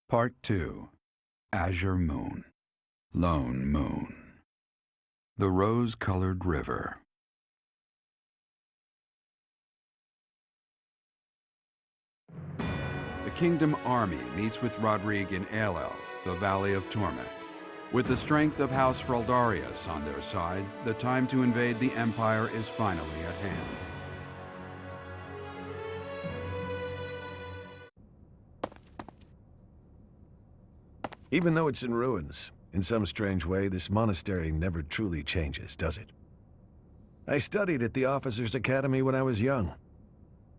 Part 2. Azure Moon. Lone Moon. The Rose-Colored River. The Kingdom Army meets with Rodrigue in Aelel, the Valley of Torment. With the strength of House Fraldarius on their side, the time to invade the Empire is finally at hand. Even though it's in ruins, in some strange way, this monastery never truly changes, does it? I studied at the Officers' Academy when I was young.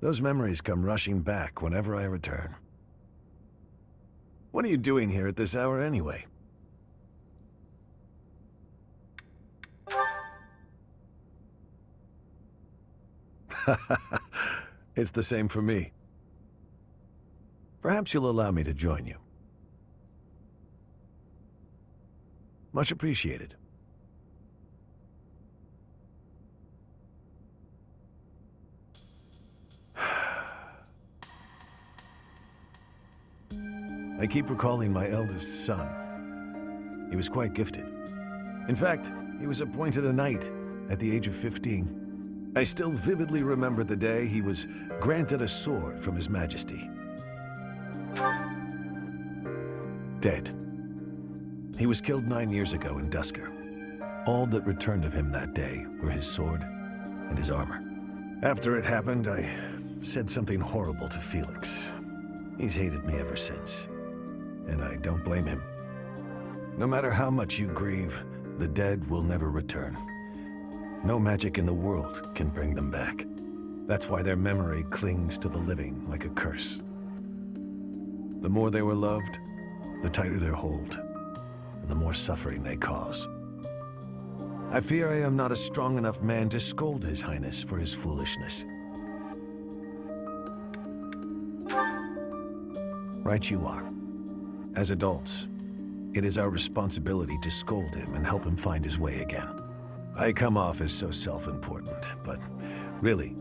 Those memories come rushing back whenever I return. What are you doing here at this hour anyway? It's the same for me. Perhaps you'll allow me to join you. Much appreciated. I keep recalling my eldest son. He was quite gifted. In fact, he was appointed a knight at the age of 15. I still vividly remember the day he was granted a sword from His Majesty. Dead. He was killed 9 years ago in Dusker. All that returned of him that day were his sword and his armor. After it happened, I said something horrible to Felix. He's hated me ever since, and I don't blame him. No matter how much you grieve, the dead will never return. No magic in the world can bring them back. That's why their memory clings to the living like a curse. The more they were loved, the tighter their hold, and the more suffering they cause. I fear I am not a strong enough man to scold His Highness for his foolishness. Right you are. As adults, it is our responsibility to scold him and help him find his way again. I come off as so self-important, but really,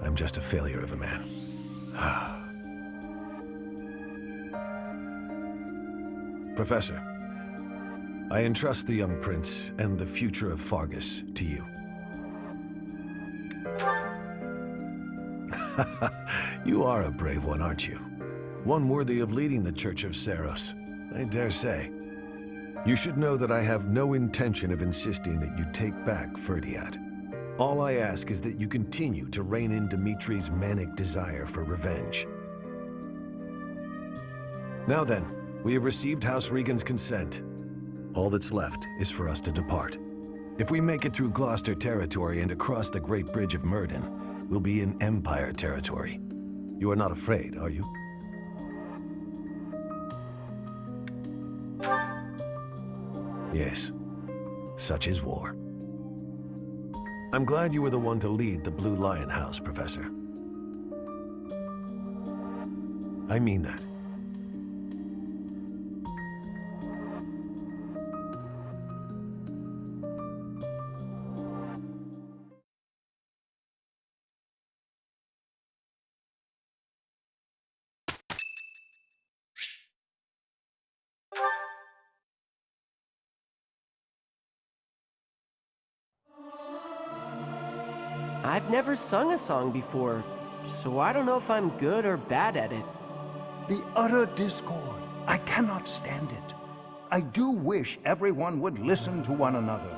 I'm just a failure of a man. Professor, I entrust the young prince and the future of Fargus to you. You are a brave one, aren't you? One worthy of leading the Church of Seiros, I dare say. You should know that I have no intention of insisting that you take back Ferdiat. All I ask is that you continue to rein in Dimitri's manic desire for revenge. Now then, we have received House Regan's consent. All that's left is for us to depart. If we make it through Gloucester territory and across the Great Bridge of Myrddin, we'll be in Empire territory. You are not afraid, are you? Yes, such is war. I'm glad you were the one to lead the Blue Lion House, Professor. I mean that. I've never sung a song before, so I don't know if I'm good or bad at it. The utter discord. I cannot stand it. I do wish everyone would listen to one another.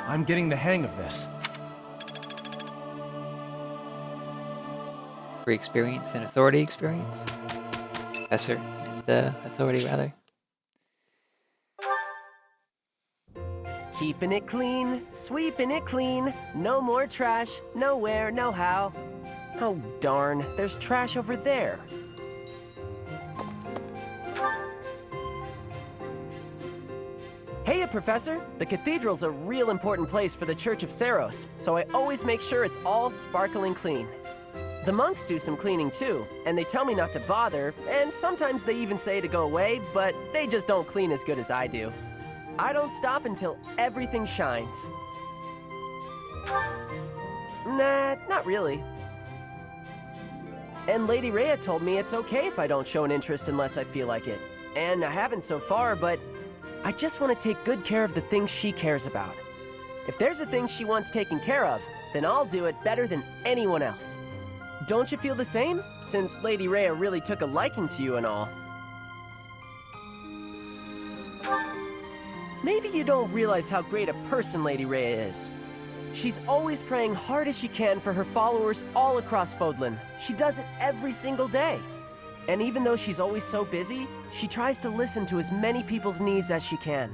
I'm getting the hang of this. Free experience and authority experience. Professor and authority, rather. Keeping it clean, sweeping it clean. No more trash, nowhere, no how. Oh darn, there's trash over there. Hey, Professor! The cathedral's a real important place for the Church of Seiros, so I always make sure it's all sparkling clean. The monks do some cleaning too, and they tell me not to bother, and sometimes they even say to go away, but they just don't clean as good as I do. I don't stop until everything shines. Nah, not really. And Lady Rhea told me it's okay if I don't show an interest unless I feel like it. And I haven't so far, but I just want to take good care of the things she cares about. If there's a thing she wants taken care of, then I'll do it better than anyone else. Don't you feel the same? Since Lady Rhea really took a liking to you and all. Maybe you don't realize how great a person Lady Rhea is. She's always praying hard as she can for her followers all across Fodlan. She does it every single day. And even though she's always so busy, she tries to listen to as many people's needs as she can.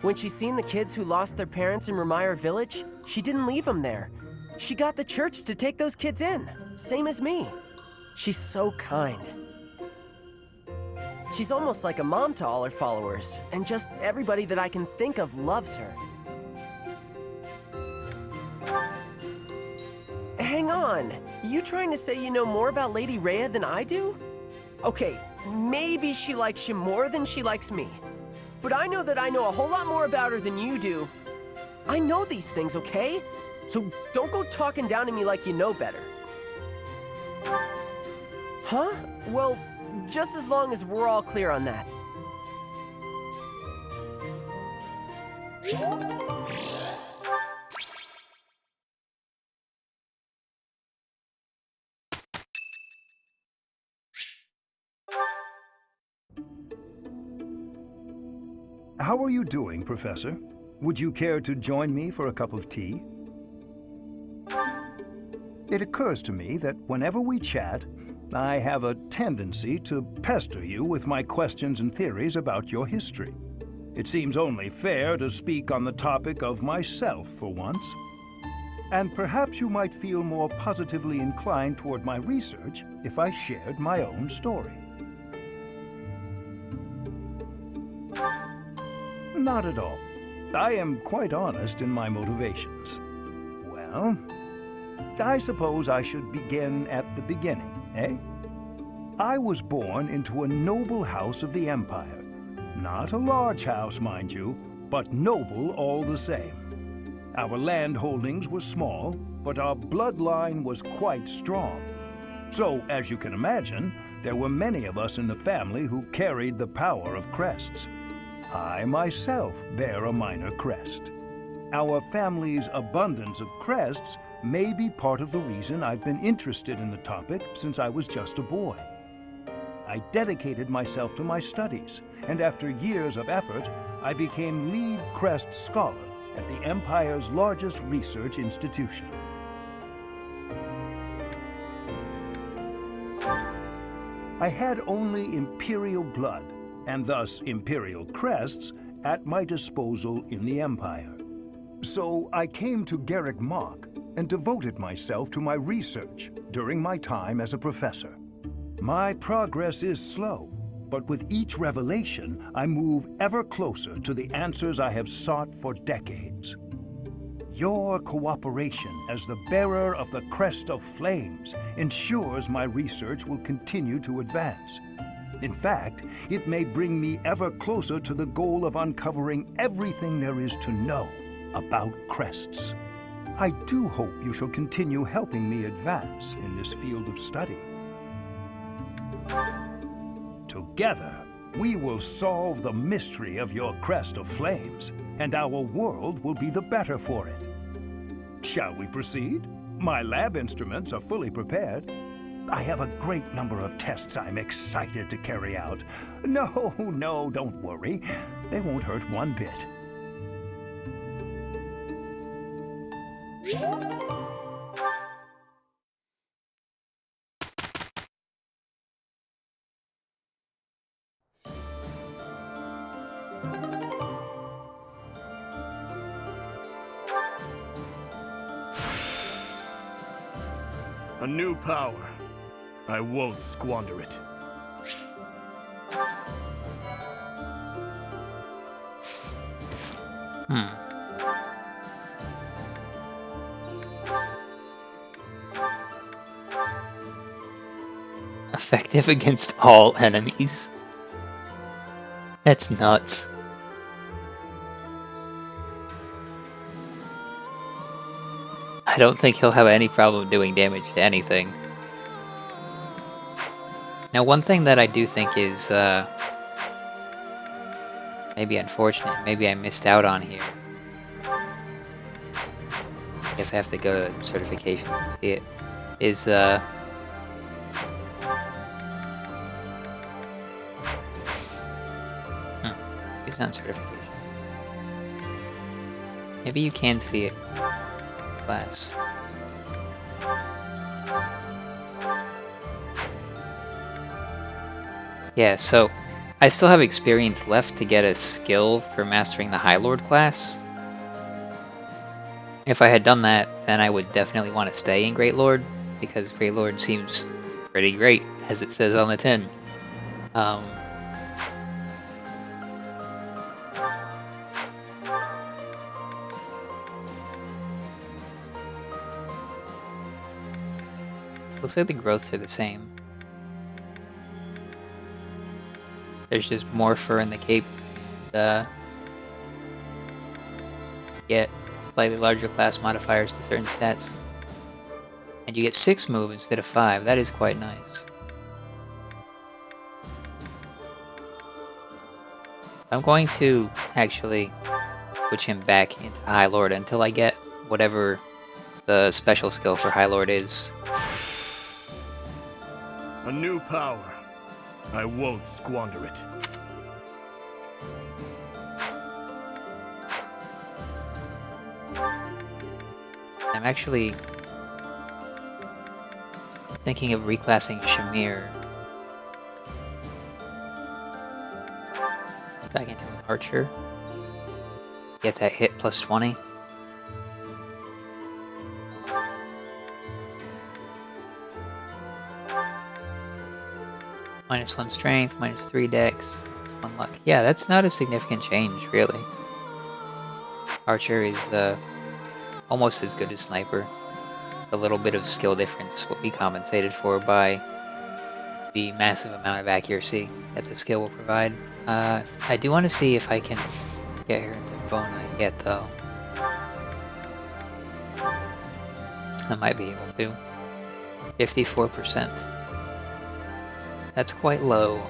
When she's seen the kids who lost their parents in Ramire Village, she didn't leave them there. She got the church to take those kids in, same as me. She's so kind. She's almost like a mom to all her followers, and just everybody that I can think of loves her. Hang on, you trying to say you know more about Lady Rhea than I do? Okay, maybe she likes you more than she likes me. But I know that I know a whole lot more about her than you do. I know these things, okay? So don't go talking down to me like you know better. Huh? Well, just as long as we're all clear on that. How are you doing, Professor? Would you care to join me for a cup of tea? It occurs to me that whenever we chat, I have a tendency to pester you with my questions and theories about your history. It seems only fair to speak on the topic of myself for once. And perhaps you might feel more positively inclined toward my research if I shared my own story. Not at all. I am quite honest in my motivations. Well, I suppose I should begin at the beginning, eh? I was born into a noble house of the Empire. Not a large house, mind you, but noble all the same. Our land holdings were small, but our bloodline was quite strong. So, as you can imagine, there were many of us in the family who carried the power of crests. I myself bear a minor crest. Our family's abundance of crests may be part of the reason I've been interested in the topic since I was just a boy. I dedicated myself to my studies, and after years of effort, I became lead crest scholar at the Empire's largest research institution. I had only Imperial blood, and thus Imperial crests, at my disposal in the Empire. So I came to Garrick Mach and devoted myself to my research during my time as a professor. My progress is slow, but with each revelation, I move ever closer to the answers I have sought for decades. Your cooperation as the bearer of the Crest of Flames ensures my research will continue to advance. In fact, it may bring me ever closer to the goal of uncovering everything there is to know about crests. I do hope you shall continue helping me advance in this field of study. Together, we will solve the mystery of your Crest of Flames, and our world will be the better for it. Shall we proceed? My lab instruments are fully prepared. I have a great number of tests I'm excited to carry out. No, don't worry. They won't hurt one bit. A new power. I won't squander it. Effective against all enemies. That's nuts. I don't think he'll have any problem doing damage to anything. Now, one thing that I do think is maybe unfortunate, maybe I missed out on here. I guess I have to go to certifications to see it. Is it's not certifications. Maybe you can see it. Class. Yeah, so I still have experience left to get a skill for mastering the High Lord class. If I had done that, then I would definitely want to stay in Great Lord, because Great Lord seems pretty great, as it says on the tin. Looks like the growths are the same. There's just more fur in the cape. Get slightly larger class modifiers to certain stats. And you get 6 move instead of 5. That is quite nice. I'm going to actually switch him back into High Lord until I get whatever the special skill for High Lord is. A new power. I won't squander it. I'm actually thinking of reclassing Shamir back into an archer. Get that hit plus 20. -1 strength, -3 dex, -1 luck. Yeah, that's not a significant change, really. Archer is almost as good as sniper. A little bit of skill difference will be compensated for by the massive amount of accuracy that the skill will provide. I do want to see if I can get her into Bone Knight yet, though. I might be able to. 54%. That's quite low.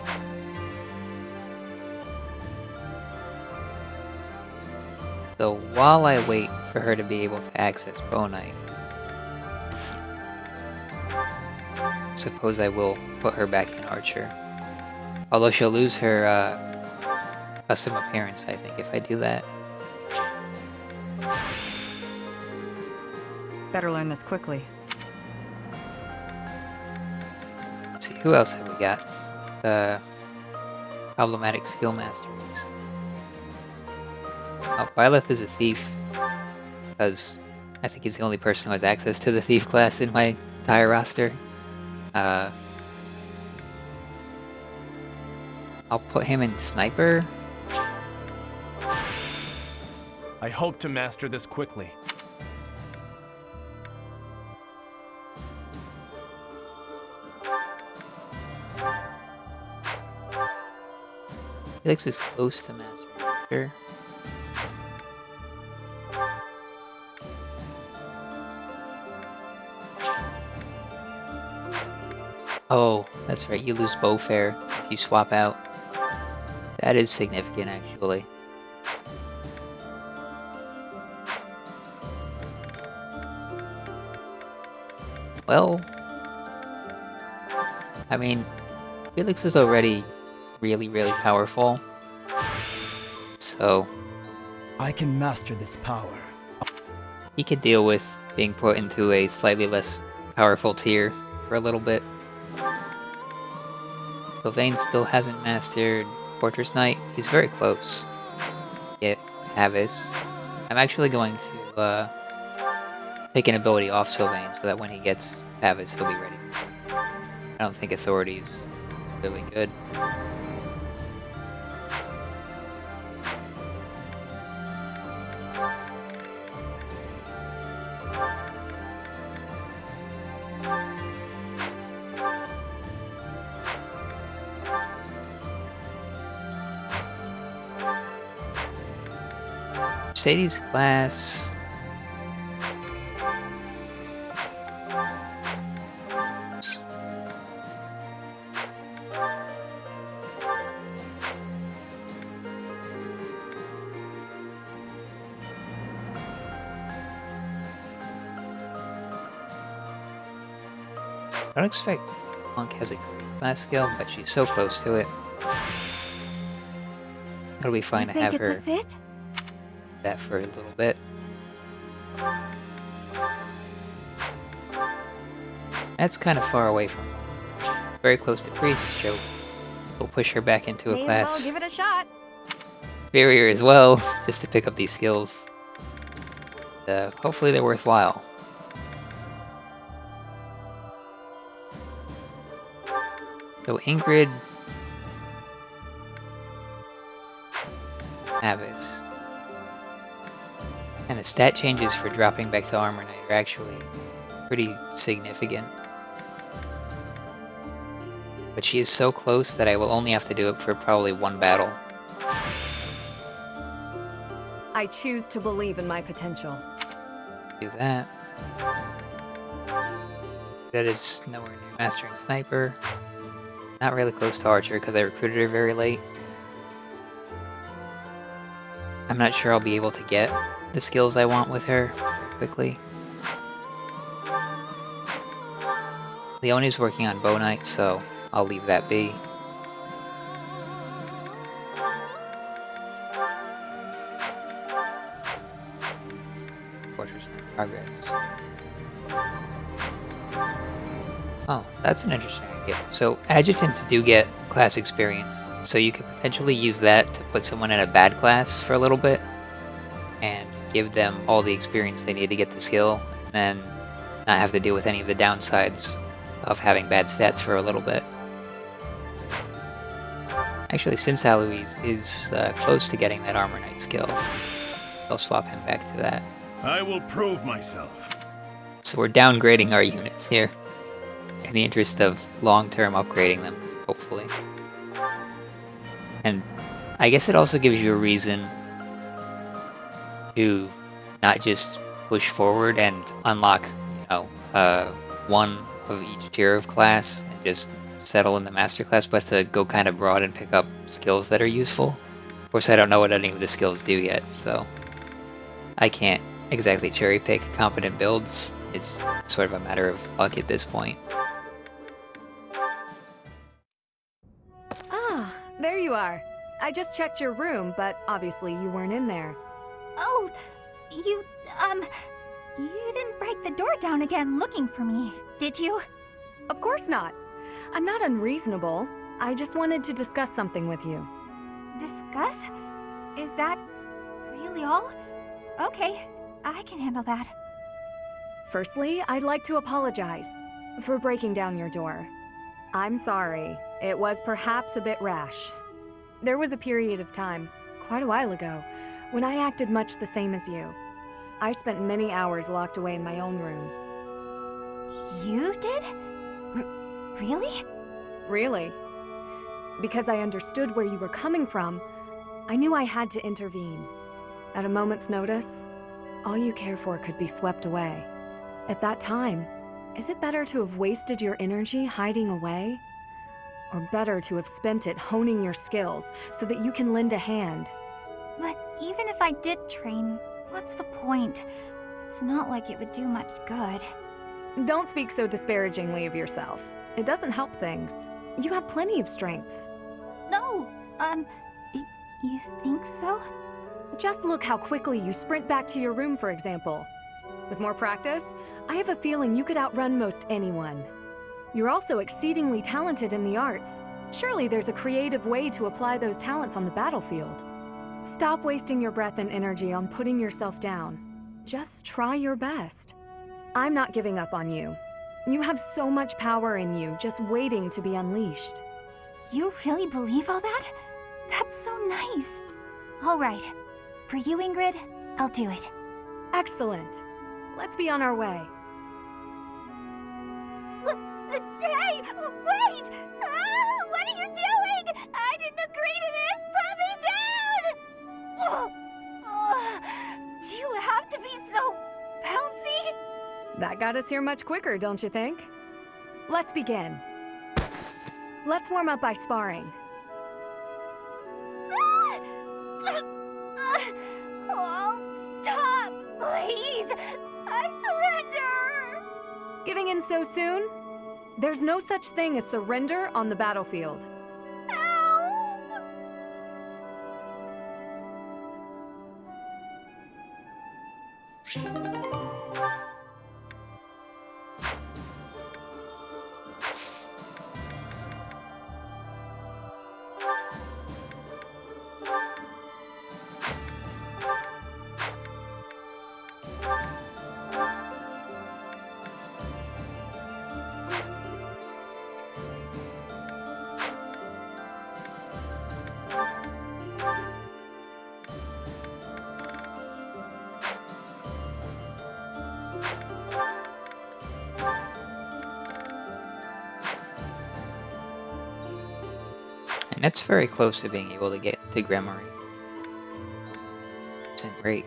So while I wait for her to be able to access Bone Knight, I suppose I will put her back in Archer. Although she'll lose her custom appearance, I think, if I do that. Better learn this quickly. Let's see, who else have we got? Problematic skill masteries. Oh, Byleth is a thief, because I think he's the only person who has access to the thief class in my entire roster. I'll put him in Sniper. I hope to master this quickly. Felix is close to Master. Sure. Oh, that's right, you lose Bowfair if you swap out. That is significant, actually. Well, I mean, Felix is already really, really powerful. So I can master this power. he could deal with being put into a slightly less powerful tier for a little bit. Sylvain still hasn't mastered Fortress Knight. He's very close. Get Havis. I'm actually going to take an ability off Sylvain so that when he gets Havis, he'll be ready. I don't think Authority is really good. Mercedes class. I don't expect Monk has a great class skill, but she's so close to it. It'll be fine to have her You think it's a fit? that for a little bit. That's kind of far away from very close to Priest, so we'll push her back into a May as class. well give it a shot. Barrier as well, just to pick up these skills. Hopefully they're worthwhile. So Ingrid, Avis, and the stat changes for dropping back to Armor Knight are actually pretty significant. But she is so close that I will only have to do it for probably one battle. I choose to believe in my potential. Do that. That is nowhere near Mastering Sniper. Not really close to Archer because I recruited her very late. I'm not sure I'll be able to get the skills I want with her very quickly. Leonie's working on Bow Knight, so I'll leave that be. Fortress in progress. Oh, that's an interesting idea. So adjutants do get class experience, so you could potentially use that to put someone in a bad class for a little bit and give them all the experience they need to get the skill, and then not have to deal with any of the downsides of having bad stats for a little bit. Actually, since Alois is close to getting that Armor Knight skill, I'll swap him back to that. I will prove myself. So we're downgrading our units here, in the interest of long-term upgrading them, hopefully. And I guess it also gives you a reason to not just push forward and unlock, one of each tier of class and just settle in the master class, but to go kind of broad and pick up skills that are useful. Of course, I don't know what any of the skills do yet, so I can't exactly cherry pick competent builds. It's sort of a matter of luck at this point. Ah, there you are. I just checked your room, but obviously you weren't in there. Oh, you didn't break the door down again looking for me, did you? Of course not. I'm not unreasonable. I just wanted to discuss something with you. Discuss? Is that really all? Okay, I can handle that. Firstly, I'd like to apologize for breaking down your door. I'm sorry. It was perhaps a bit rash. There was a period of time, quite a while ago, when I acted much the same as you. I spent many hours locked away in my own room. You did? Really? Really? Because I understood where you were coming from, I knew I had to intervene. At a moment's notice, all you care for could be swept away. At that time, is it better to have wasted your energy hiding away? Or better to have spent it honing your skills so that you can lend a hand? But even if I did train, what's the point? It's not like it would do much good. Don't speak so disparagingly of yourself. It doesn't help things. You have plenty of strengths. No, you think so? Just look how quickly you sprint back to your room, for example. With more practice, I have a feeling you could outrun most anyone. You're also exceedingly talented in the arts. Surely there's a creative way to apply those talents on the battlefield. Stop wasting your breath and energy on putting yourself down. Just try your best. I'm not giving up on you. You have so much power in you, just waiting to be unleashed. You really believe all that? That's so nice. All right. For you, Ingrid, I'll do it. Excellent. Let's be on our way. Hey, wait! What are you doing? I didn't agree to this! Put me down! Do you have to be so bouncy? That got us here much quicker, don't you think? Let's begin. Let's warm up by sparring. Oh, stop, please! I surrender! Giving in so soon? There's no such thing as surrender on the battlefield. Help! And that's very close to being able to get to Gremory. It's great.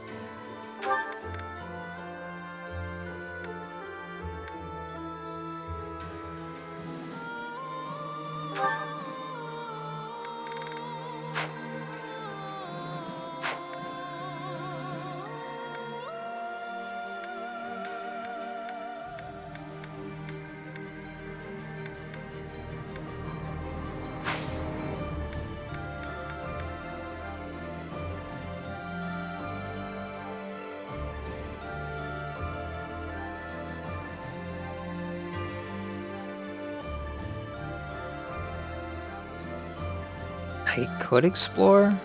I could explore,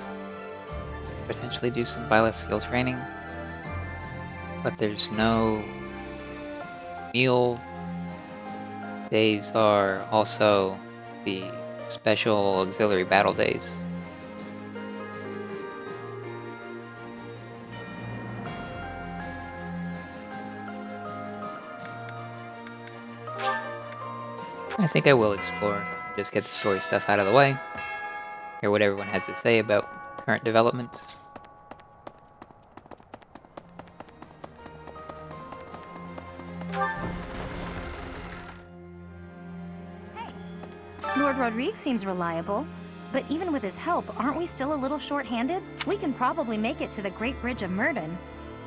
potentially do some violet skill training, but there's no meal. Days are also the special auxiliary battle days. I think I will explore, just get the story stuff out of the way. Hear what everyone has to say about current developments. Lord Rodrigue seems reliable. But even with his help, aren't we still a little short-handed? We can probably make it to the Great Bridge of Murden.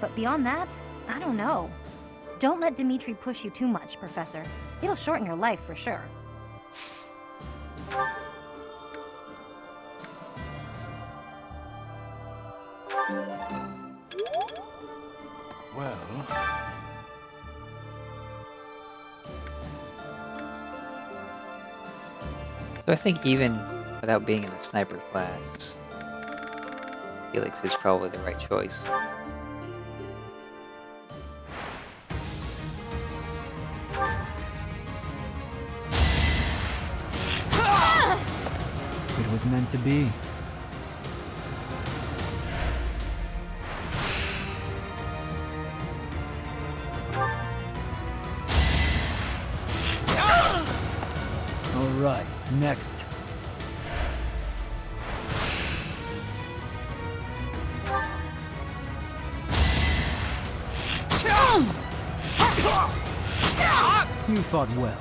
But beyond that, I don't know. Don't let Dimitri push you too much, Professor. It'll shorten your life for sure. Well, So I think even without being in the sniper class, Felix is probably the right choice. It was meant to be. All right, next. You fought well.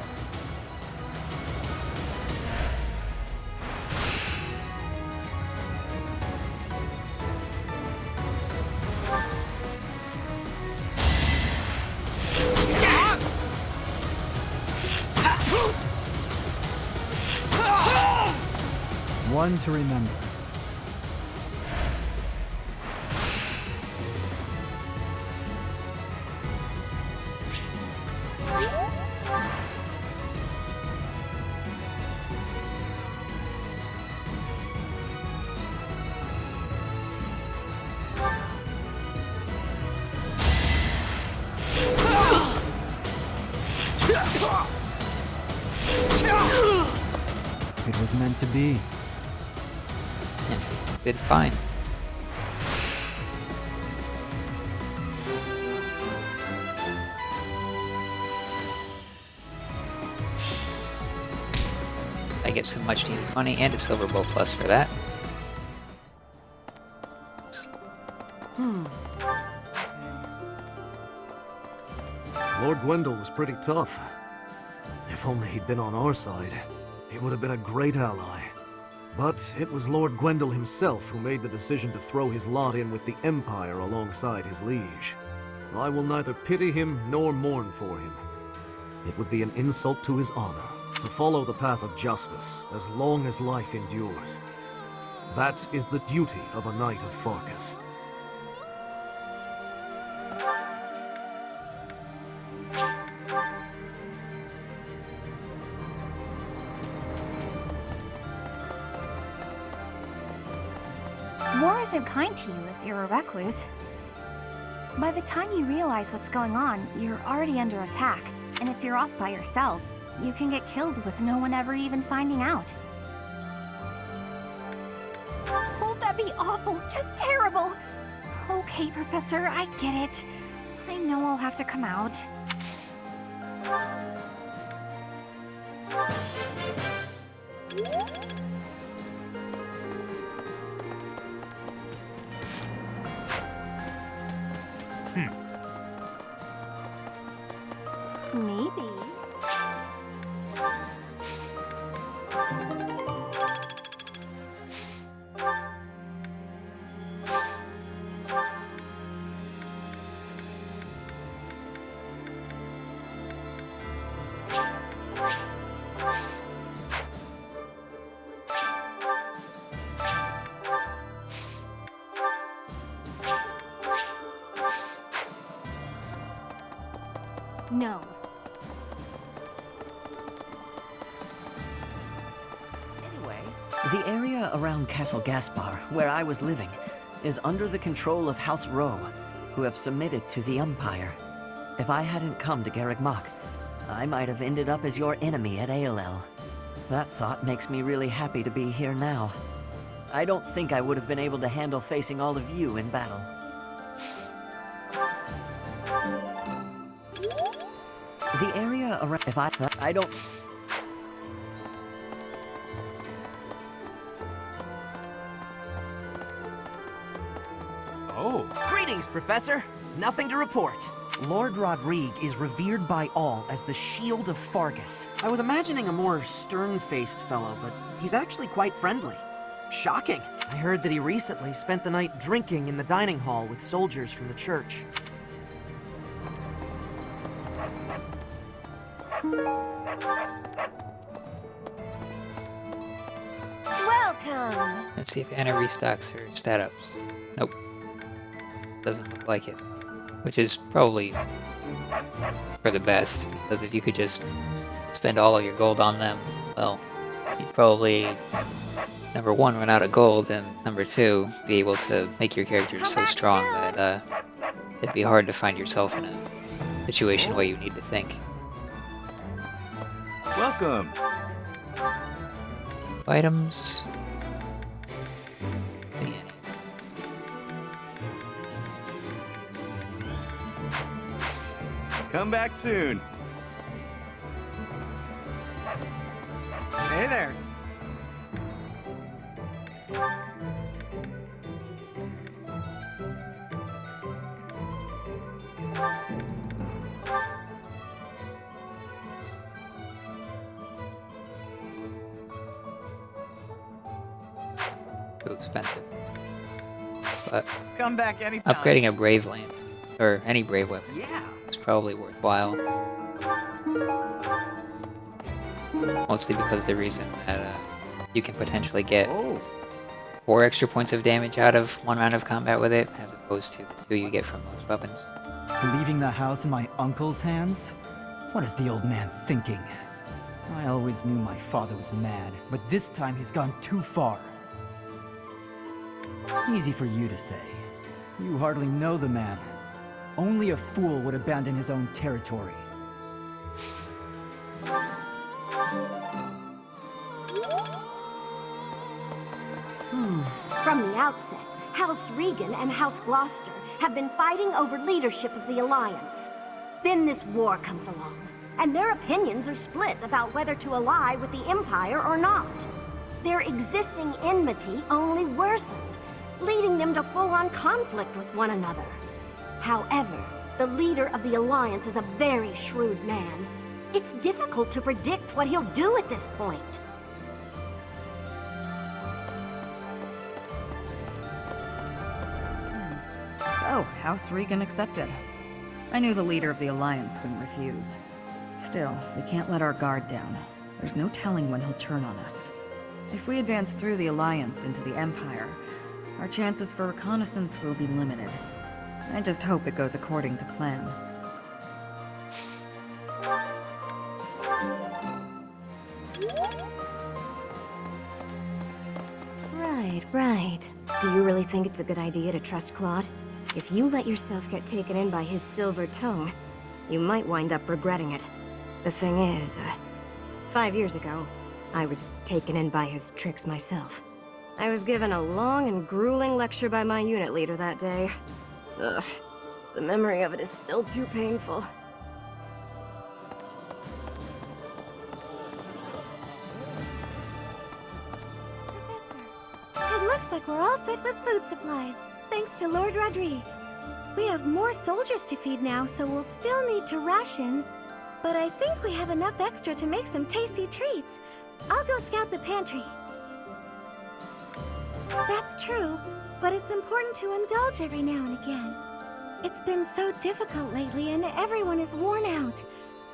One to remember. It was meant to be. And did fine. I get some much needed money and a silver bow plus for that. Lord Gwendol was pretty tough. If only he'd been on our side, he would have been a great ally. But it was Lord Gwendol himself who made the decision to throw his lot in with the Empire alongside his liege. I will neither pity him nor mourn for him. It would be an insult to his honor to follow the path of justice as long as life endures. That is the duty of a Knight of Farkas. War isn't kind to you if you're a recluse. By the time you realize what's going on, you're already under attack. And if you're off by yourself, you can get killed with no one ever even finding out. Oh, that'd be awful. Just terrible. Okay, Professor, I get it. I know I'll have to come out. Maybe. No. Anyway, the area around Castle Gaspar, where I was living, is under the control of House Rowe, who have submitted to the Empire. If I hadn't come to Garreg Mach, I might have ended up as your enemy at Aelel. That thought makes me really happy to be here now. I don't think I would have been able to handle facing all of you in battle. The area around... If I don't... Oh. Greetings, Professor. Nothing to report. Lord Rodrigue is revered by all as the Shield of Farkas. I was imagining a more stern-faced fellow, but he's actually quite friendly. Shocking. I heard that he recently spent the night drinking in the dining hall with soldiers from the church. Welcome! Let's see if Anna restocks her stat ups. Nope. Doesn't look like it. Which is probably for the best, because if you could just spend all of your gold on them, well, you'd probably, number one, run out of gold, and number two, be able to make your characters so strong that it'd be hard to find yourself in a situation where you need to think. Welcome. Items. Come back soon. Hey there. Too expensive. But Come back anytime. upgrading a brave lance, or any brave weapon, Yeah. is probably worthwhile. Mostly because of the reason that you can potentially get 4 extra points of damage out of 1 round of combat with it, as opposed to the 2 you get from most weapons. Leaving the house in my uncle's hands? What is the old man thinking? I always knew my father was mad, but this time he's gone too far. Easy for you to say. You hardly know the man. Only a fool would abandon his own territory. From the outset, House Regan and House Gloucester have been fighting over leadership of the Alliance. Then this war comes along, and their opinions are split about whether to ally with the Empire or not. Their existing enmity only worsened, leading them to full-on conflict with one another. However, the leader of the Alliance is a very shrewd man. It's difficult to predict what he'll do at this point. So, House Regan accepted. I knew the leader of the Alliance wouldn't refuse. Still, we can't let our guard down. There's no telling when he'll turn on us. If we advance through the Alliance into the Empire, our chances for reconnaissance will be limited. I just hope it goes according to plan. Right. Do you really think it's a good idea to trust Claude? If you let yourself get taken in by his silver tongue, you might wind up regretting it. The thing is, 5 years ago, I was taken in by his tricks myself. I was given a long and grueling lecture by my unit leader that day. Ugh, the memory of it is still too painful. It looks like we're all set with food supplies, thanks to Lord Rodrigue. We have more soldiers to feed now, so we'll still need to ration. But I think we have enough extra to make some tasty treats. I'll go scout the pantry. That's true, but it's important to indulge every now and again. It's been so difficult lately, and everyone is worn out.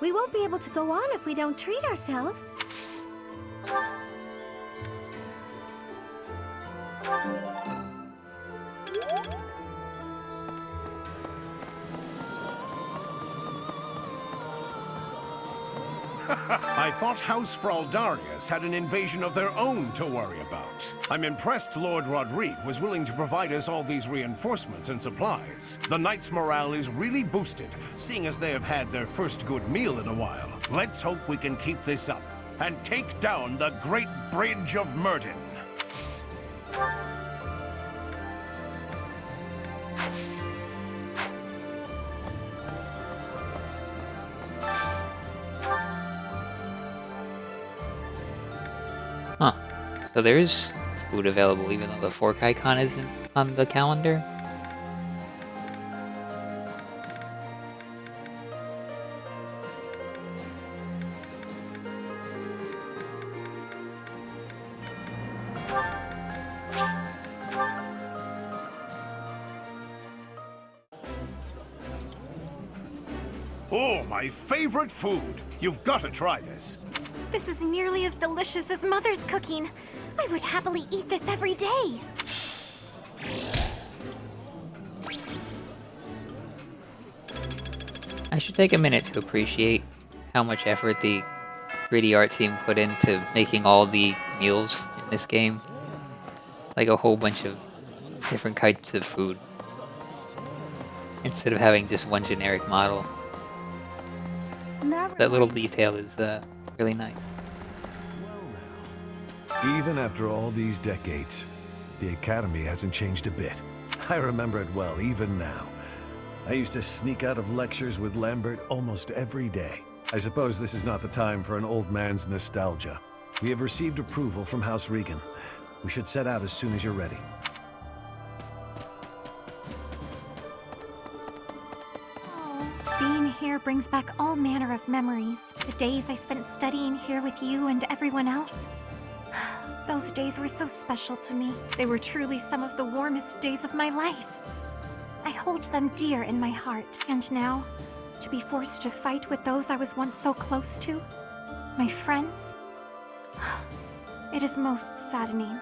We won't be able to go on if we don't treat ourselves. I thought House Fraldarius had an invasion of their own to worry about. I'm impressed Lord Rodrigue was willing to provide us all these reinforcements and supplies. The Knights' morale is really boosted, seeing as they have had their first good meal in a while. Let's hope we can keep this up and take down the Great Bridge of Murden. Huh. So there is food available even though the fork icon isn't on the calendar? Oh, my favorite food! You've got to try this. This is nearly as delicious as Mother's cooking. I would happily eat this every day. I should take a minute to appreciate how much effort the 3D art team put into making all the meals in this game. Like a whole bunch of different kinds of food. Instead of having just one generic model. That little detail is really nice. Even after all these decades, the Academy hasn't changed a bit. I remember it well, even now. I used to sneak out of lectures with Lambert almost every day. I suppose this is not the time for an old man's nostalgia. We have received approval from House Regan. We should set out as soon as you're ready. Being here brings back all manner of memories. The days I spent studying here with you and everyone else. Those days were so special to me. They were truly some of the warmest days of my life. I hold them dear in my heart. And now, to be forced to fight with those I was once so close to, my friends, it is most saddening.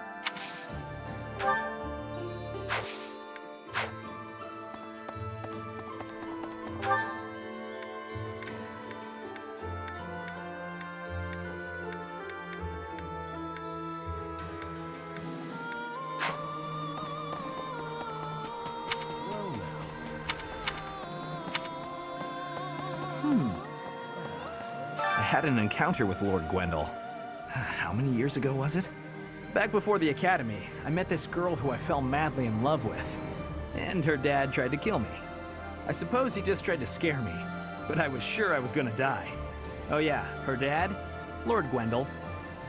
I had an encounter with Lord Gwendol. How many years ago was it? Back before the Academy, I met this girl who I fell madly in love with. And her dad tried to kill me. I suppose he just tried to scare me, but I was sure I was gonna die. Oh yeah, her dad? Lord Gwendol.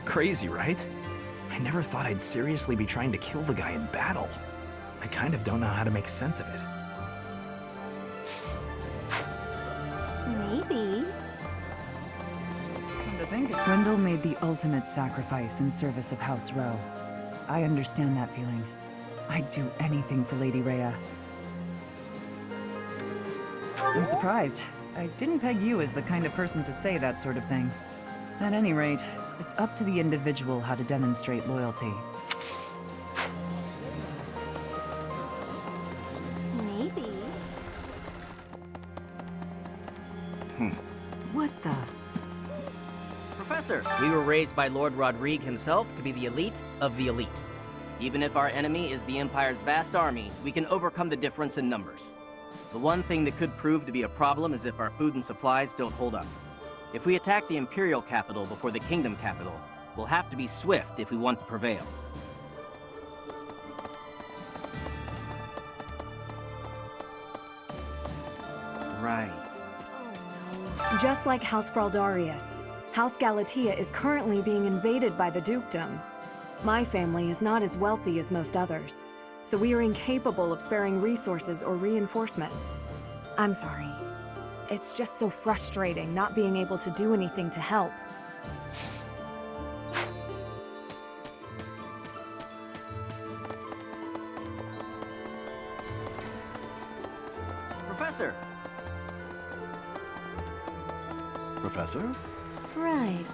Crazy, right? I never thought I'd seriously be trying to kill the guy in battle. I kind of don't know how to make sense of it. Maybe. Come to think of it, Gwendol made the ultimate sacrifice in service of House Rowe. I understand that feeling. I'd do anything for Lady Rhea. I'm surprised. I didn't peg you as the kind of person to say that sort of thing. At any rate, it's up to the individual how to demonstrate loyalty. Maybe. What the? Professor, we were raised by Lord Rodrigue himself to be the elite of the elite. Even if our enemy is the Empire's vast army, we can overcome the difference in numbers. The one thing that could prove to be a problem is if our food and supplies don't hold up. If we attack the Imperial capital before the Kingdom capital, we'll have to be swift if we want to prevail. Right. Just like House Fraldarius, House Galatea is currently being invaded by the dukedom. My family is not as wealthy as most others, so we are incapable of sparing resources or reinforcements. I'm sorry. It's just so frustrating not being able to do anything to help. Professor! Professor? Right.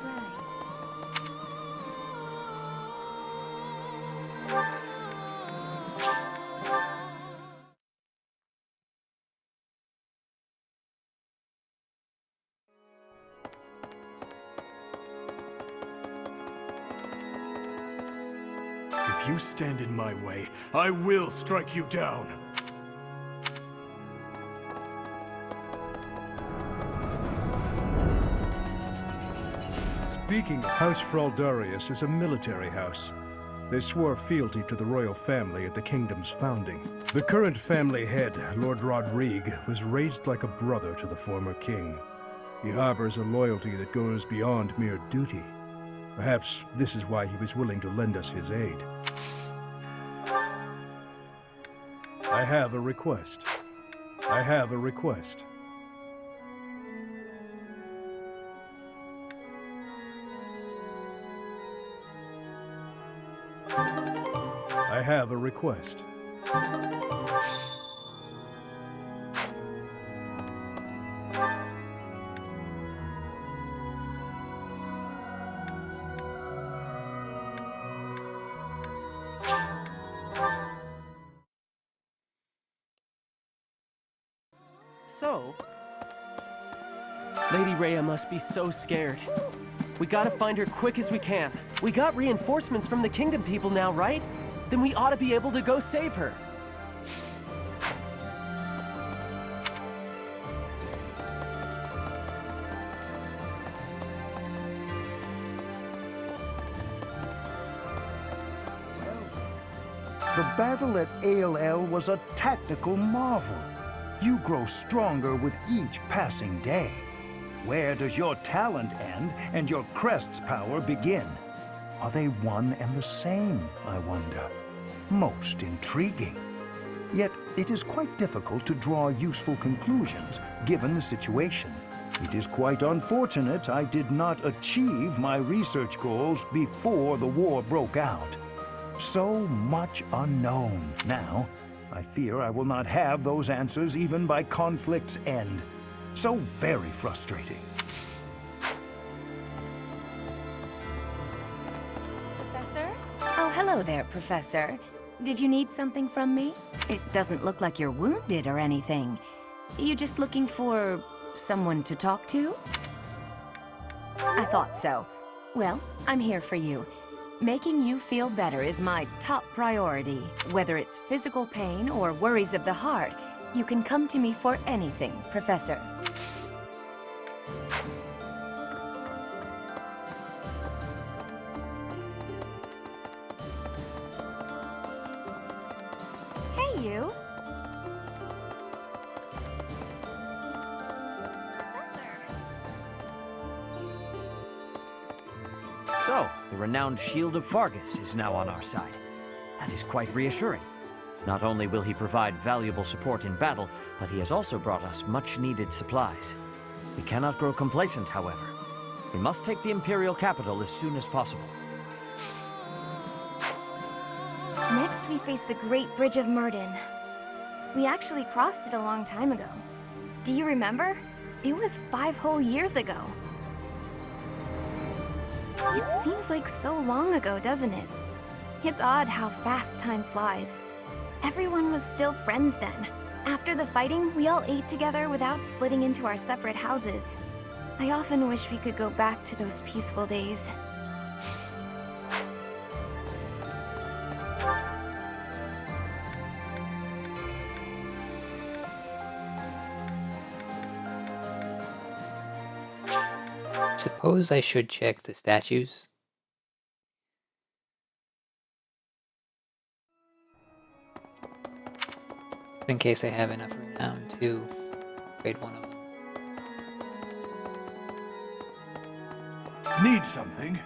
If you stand in my way, I will strike you down. Speaking of, House Fraldarius is a military house. They swore fealty to the royal family at the kingdom's founding. The current family head, Lord Rodrigue, was raised like a brother to the former king. He harbors a loyalty that goes beyond mere duty. Perhaps this is why he was willing to lend us his aid. I have a request. I have a request. I have a request. So, Lady Rhea must be so scared. We gotta find her quick as we can. We got reinforcements from the Kingdom people now, right? Then we ought to be able to go save her. The battle at ALL was a tactical marvel. You grow stronger with each passing day. Where does your talent end and your crest's power begin? Are they one and the same, I wonder? Most intriguing. Yet it is quite difficult to draw useful conclusions given the situation. It is quite unfortunate I did not achieve my research goals before the war broke out. So much unknown. Now, I fear I will not have those answers even by conflict's end. So very frustrating. Professor? Oh, hello there, Professor. Did you need something from me? It doesn't look like you're wounded or anything. You just looking for someone to talk to? I thought so. Well, I'm here for you. Making you feel better is my top priority. Whether it's physical pain or worries of the heart, you can come to me for anything, Professor. Hey, you. So, the renowned Shield of Fargus is now on our side. That is quite reassuring. Not only will he provide valuable support in battle, but he has also brought us much-needed supplies. We cannot grow complacent, however. We must take the Imperial capital as soon as possible. Next, we face the Great Bridge of Myrden. We actually crossed it a long time ago. Do you remember? It was 5 whole years ago. It seems like so long ago, doesn't it? It's odd how fast time flies. Everyone was still friends then. After the fighting, we all ate together without splitting into our separate houses. I often wish we could go back to those peaceful days. Suppose I should check the statues. In case I have enough renown to trade one of them. Need something?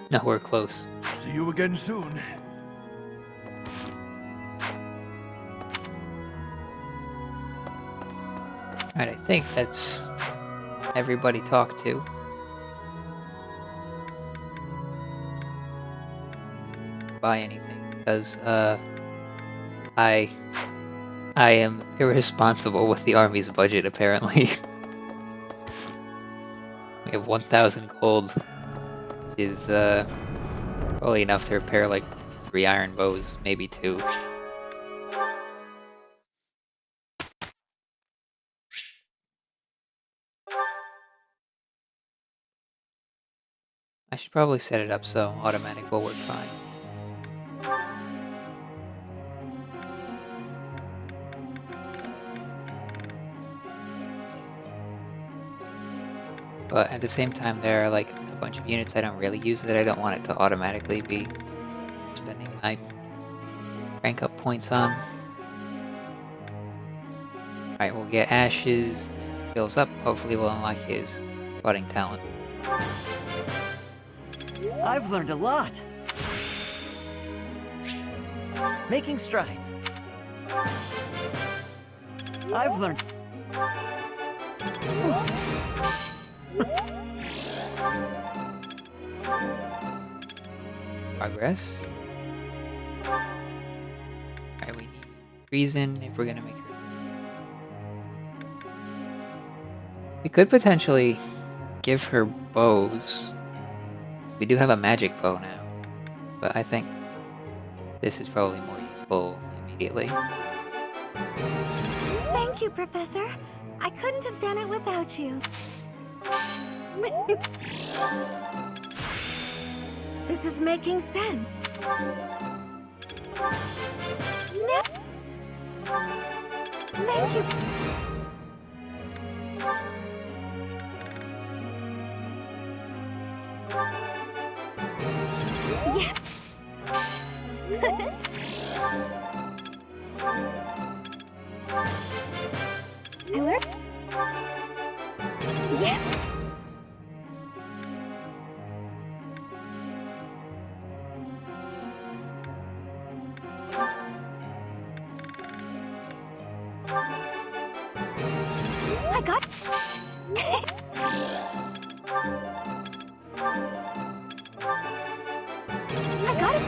No, we're close. See you again soon. Alright, I think that's everybody talked to. Buy anything, because I am irresponsible with the army's budget, apparently. We have 1,000 gold. Is probably enough to repair like 3 iron bows, maybe 2. I should probably set it up so automatic will work fine. But at the same time, there are like a bunch of units I don't really use that I don't want it to automatically be spending my rank up points on. Alright, we'll get Ash's skills up. Hopefully we'll unlock his budding talent. I've learned a lot. Making strides. I've learned... Progress. Alright, we need reason if we're gonna make her. We could potentially give her bows. We do have a magic bow now, but I think this is probably more useful immediately. Thank you, Professor. I couldn't have done it without you. This is making sense. Thank you. Yes. I learned. Yes. I got. I got it.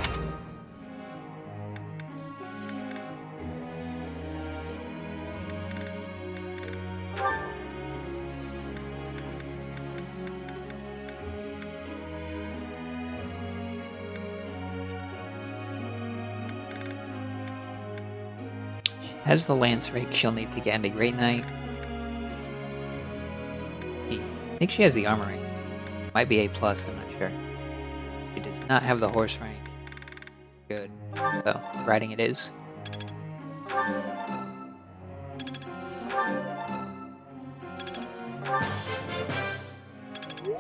Has the lance rake she'll need to get into Great Knight. I think she has the armor rank. Might be A+, I'm not sure. She does not have the horse rank. Good. So, riding it is.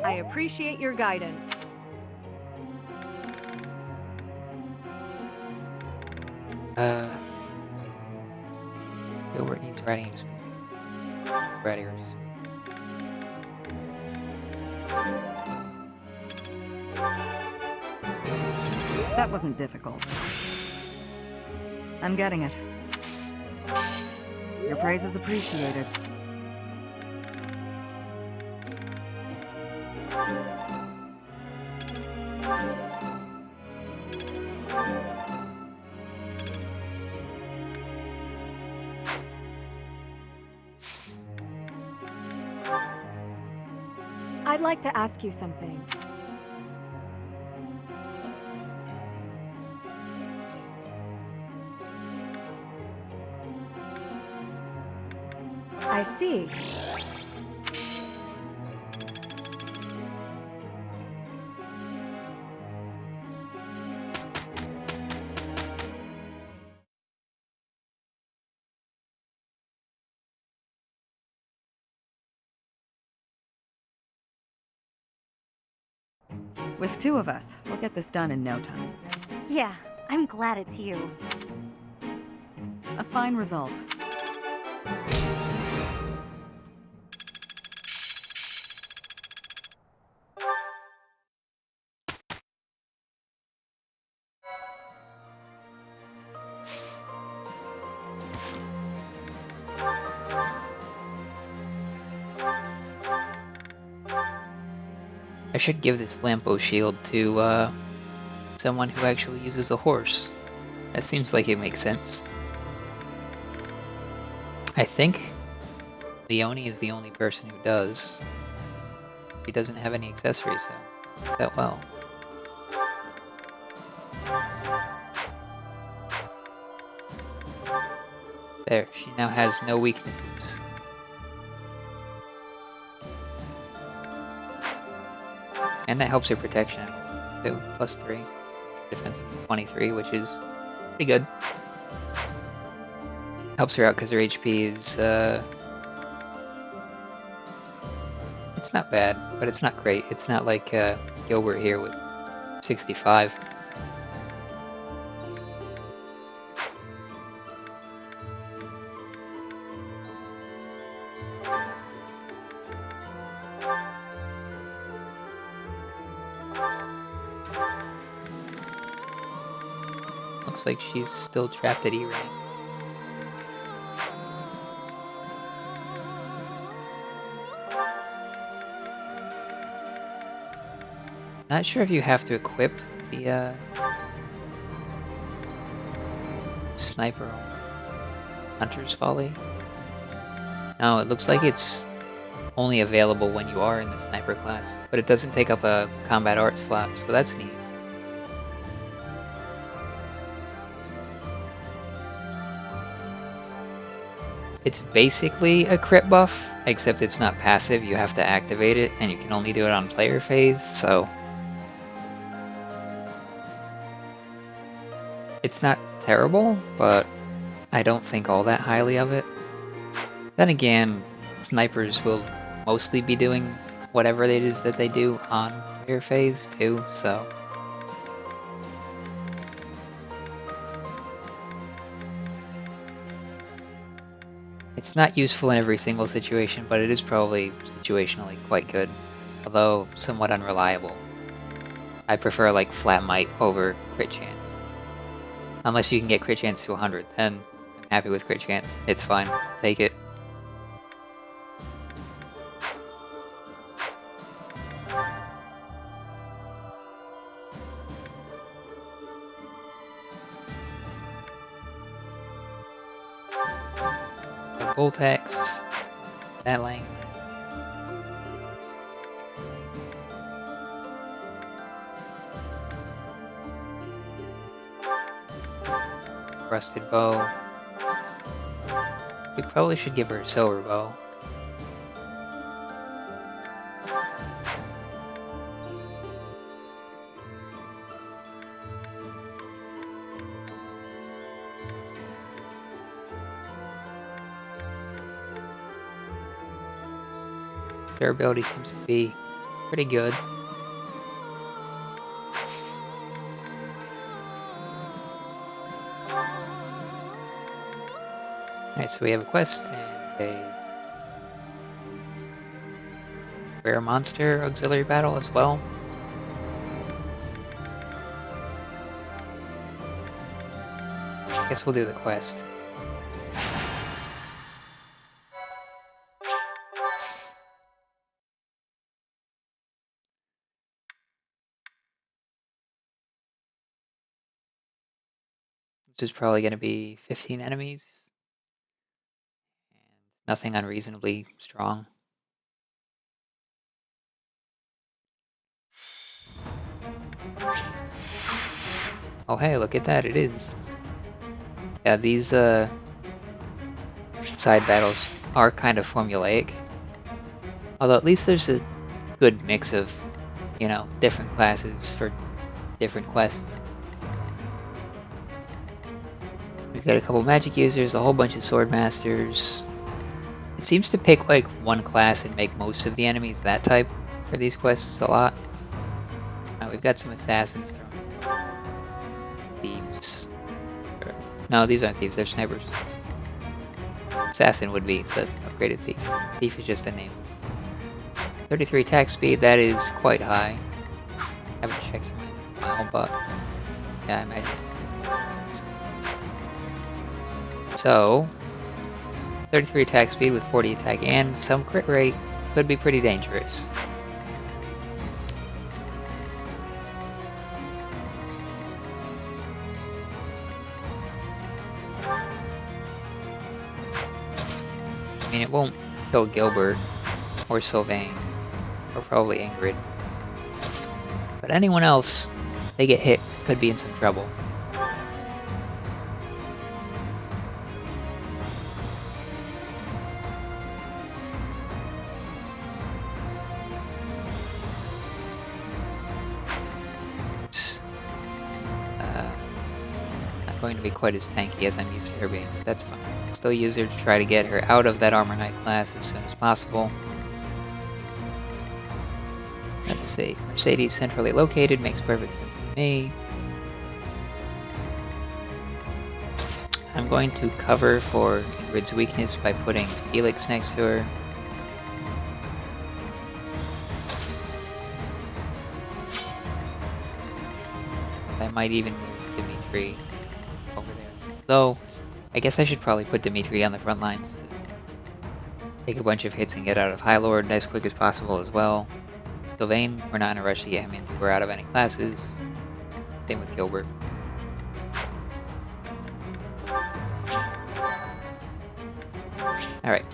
I appreciate your guidance. Gilbert needs riding experience. Riders. That wasn't difficult. I'm getting it. Your praise is appreciated. I'd like to ask you something. I see. With two of us, we'll get this done in no time. Yeah, I'm glad it's you. A fine result. I should give this Lampo shield to someone who actually uses a horse. That seems like it makes sense. I think Leone is the only person who does. He doesn't have any accessories, so that well. There, she now has no weaknesses. And that helps her protection too, +3. Defensive 23, which is pretty good. Helps her out because her HP is, it's not bad, but it's not great. It's not like Gilbert here with 65. Looks like she's still trapped at E rank. Not sure if you have to equip the sniper on Hunter's Folly. No, it looks like it's only available when you are in the sniper class, but it doesn't take up a combat art slot, so that's neat. It's basically a crit buff, except it's not passive. You have to activate it, and you can only do it on player phase, so it's not terrible, but I don't think all that highly of it. Then again, snipers will mostly be doing whatever it is that they do on player phase too, so it's not useful in every single situation, but it is probably situationally quite good, although somewhat unreliable. I prefer like flat might over crit chance. Unless you can get crit chance to 100, then I'm happy with crit chance. It's fine. Take it. Voltax. That lane. Rusted bow. We probably should give her a silver bow. Durability seems to be pretty good. Alright, so we have a quest and a rare monster auxiliary battle as well. I guess we'll do the quest. This is probably going to be 15 enemies. And nothing unreasonably strong. Oh hey, look at that, it is. Yeah, these side battles are kind of formulaic. Although at least there's a good mix of, you know, different classes for different quests. We've got a couple magic users, a whole bunch of sword masters. It seems to pick like one class and make most of the enemies that type for these quests a lot. We've got some assassins throwing thieves. No, these aren't thieves, they're snipers. Assassin would be the upgraded thief. Thief is just a name. 33 attack speed, that is quite high. Haven't checked my now, but yeah, I imagine it's... So, 33 attack speed with 40 attack and some crit rate could be pretty dangerous. I mean, it won't kill Gilbert or Sylvain, or probably Ingrid. But anyone else, they get hit, could be in some trouble. Not going to be quite as tanky as I'm used to her being, but that's fine. Still use her to try to get her out of that Armor Knight class as soon as possible. Let's see. Mercedes centrally located makes perfect sense to me. I'm going to cover for Ingrid's weakness by putting Felix next to her. I might even move Dimitri over there. Though, I guess I should probably put Dimitri on the front lines to take a bunch of hits and get out of High Lord as quick as possible as well. Sylvain, we're not in a rush to get him into. We're out of any classes. Same with Gilbert. Alright.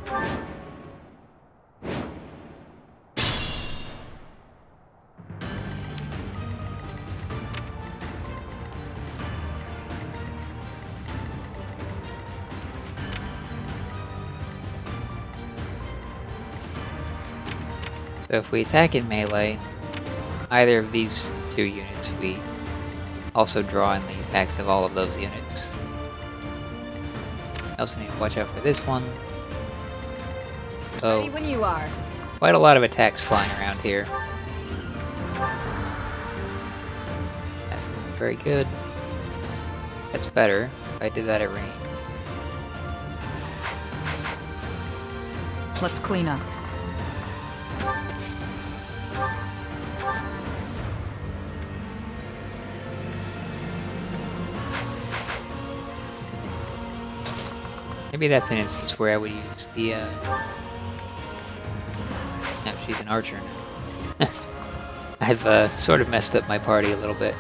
So if we attack in melee, either of these two units, we also draw in the attacks of all of those units. I also need to watch out for this one. So, ready when you are. Quite a lot of attacks flying around here. That's not very good. That's better if I did that at range. Let's clean up. Maybe that's an instance where I would use the, no, she's an archer now. I've, sort of messed up my party a little bit.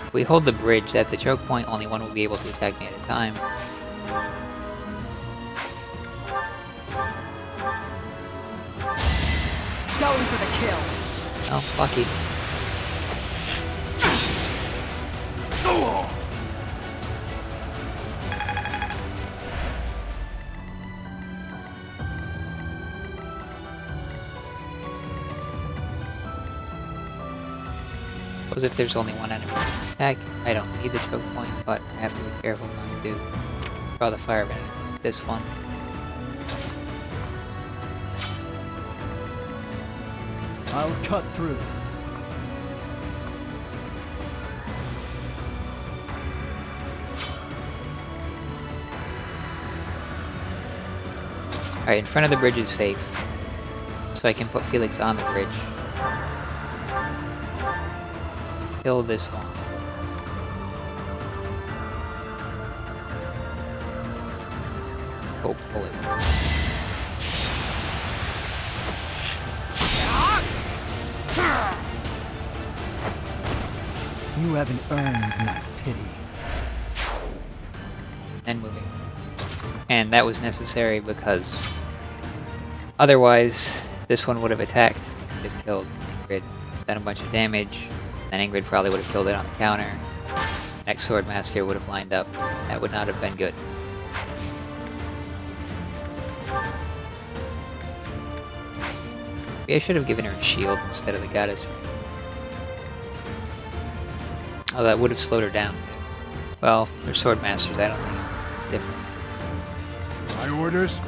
If we hold the bridge, that's a choke point, only one will be able to attack me at a time. Going for the kill. Oh, lucky. Suppose if there's only one enemy attack, I don't need the choke point, but I have to be careful not to draw the fire ban at this one. I'll cut through. Alright, in front of the bridge is safe, so I can put Felix on the bridge. Kill this one. Hopefully. You haven't earned my pity. And moving. And that was necessary because otherwise this one would have attacked and just killed Ingrid. done a bunch of damage. Then Ingrid probably would have killed it on the counter. Next Swordmaster would have lined up. That would not have been good. Maybe I should have given her a shield instead of the goddess. Oh, that would have slowed her down too. Well, they're Swordmasters, I don't think it's a difference. My orders?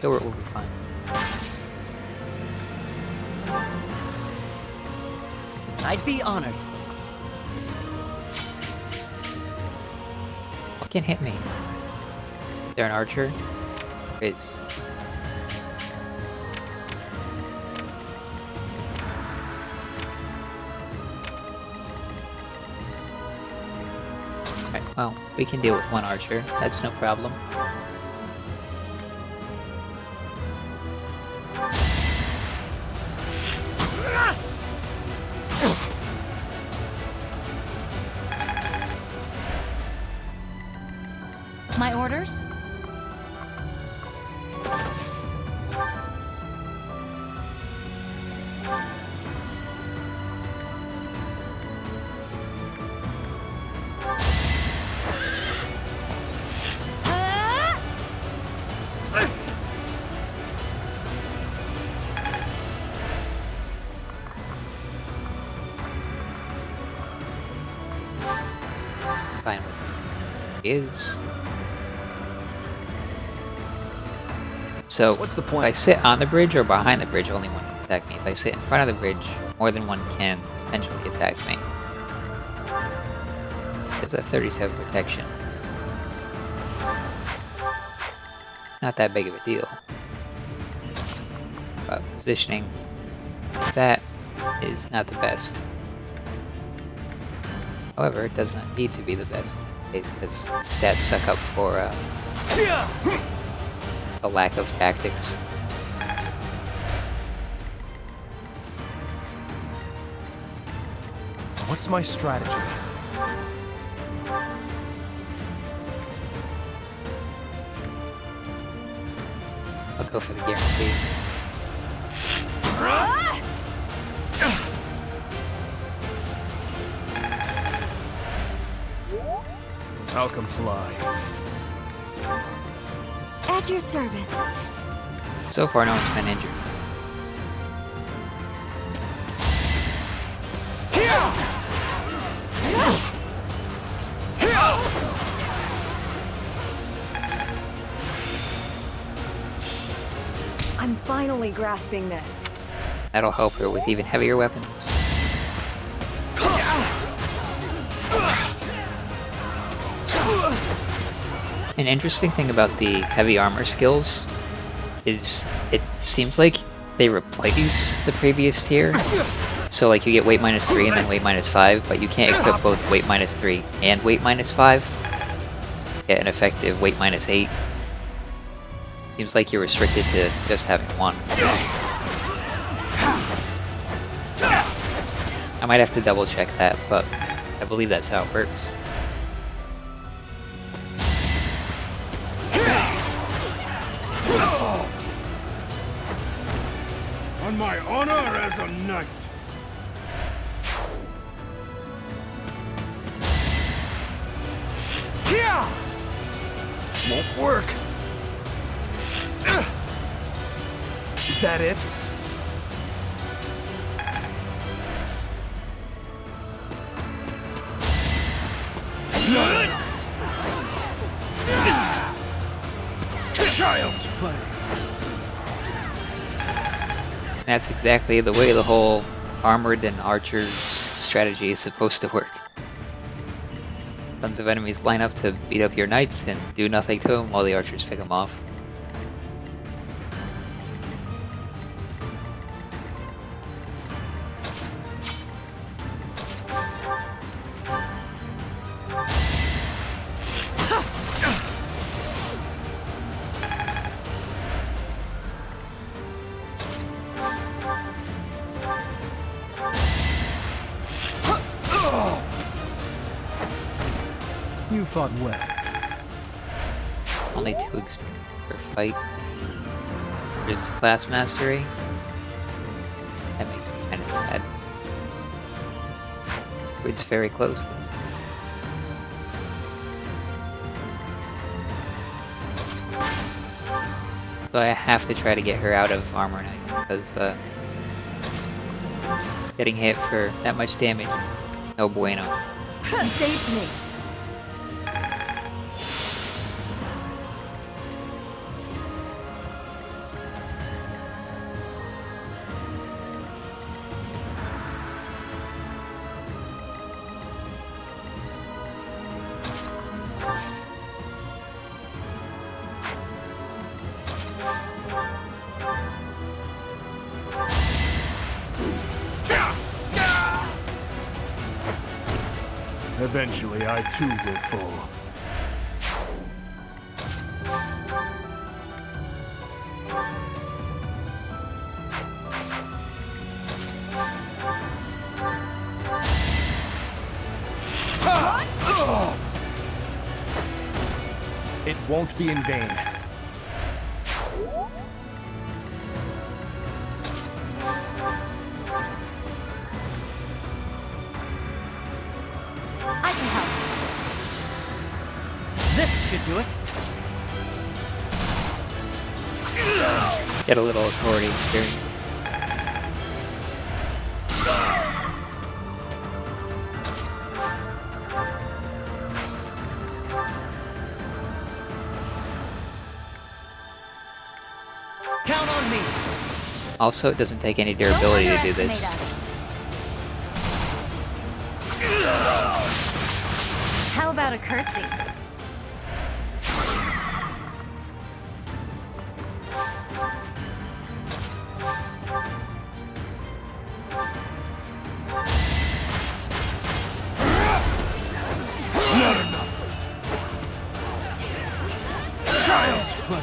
Gilbert will be fine. I'd be honored. What can hit me? Is there an archer? There is. Alright, well, we can deal with one archer. That's no problem. My orders? Fine with it. He is. So, what's the point? If I sit on the bridge or behind the bridge, only one can attack me. If I sit in front of the bridge, more than one can potentially attack me. There's a 37 protection. Not that big of a deal. But positioning like that is not the best. However, it does not need to be the best in this case, because stats suck up for a lack of tactics. What's my strategy? I'll go for the guarantee. I'll comply. At your service. So far, no one's been injured. I'm finally grasping this. That'll help her with even heavier weapons. An interesting thing about the heavy armor skills is it seems like they replace the previous tier. So like you get weight -3 and then weight -5, but you can't equip both weight -3 and weight -5. Get an effective weight -8. Seems like you're restricted to just having one. I might have to double check that, but I believe that's how it works. On my honor as a knight. Yeah! Won't work. Is that it? Child's play. That's exactly the way the whole armored and archers strategy is supposed to work. Tons of enemies line up to beat up your knights and do nothing to them while the archers pick them off. You fought well. Only 2 experience per fight. It's class mastery. That makes me kind of sad. It's very close. So I have to try to get her out of Armor Knight, because getting hit for that much damage, no bueno. You saved me. Eventually, I too will fall. It won't be in vain. I can help. This should do it. Get a little authority experience. Count on me. Also, it doesn't take any durability to do this. How about a curtsy? Not enough. Child's play.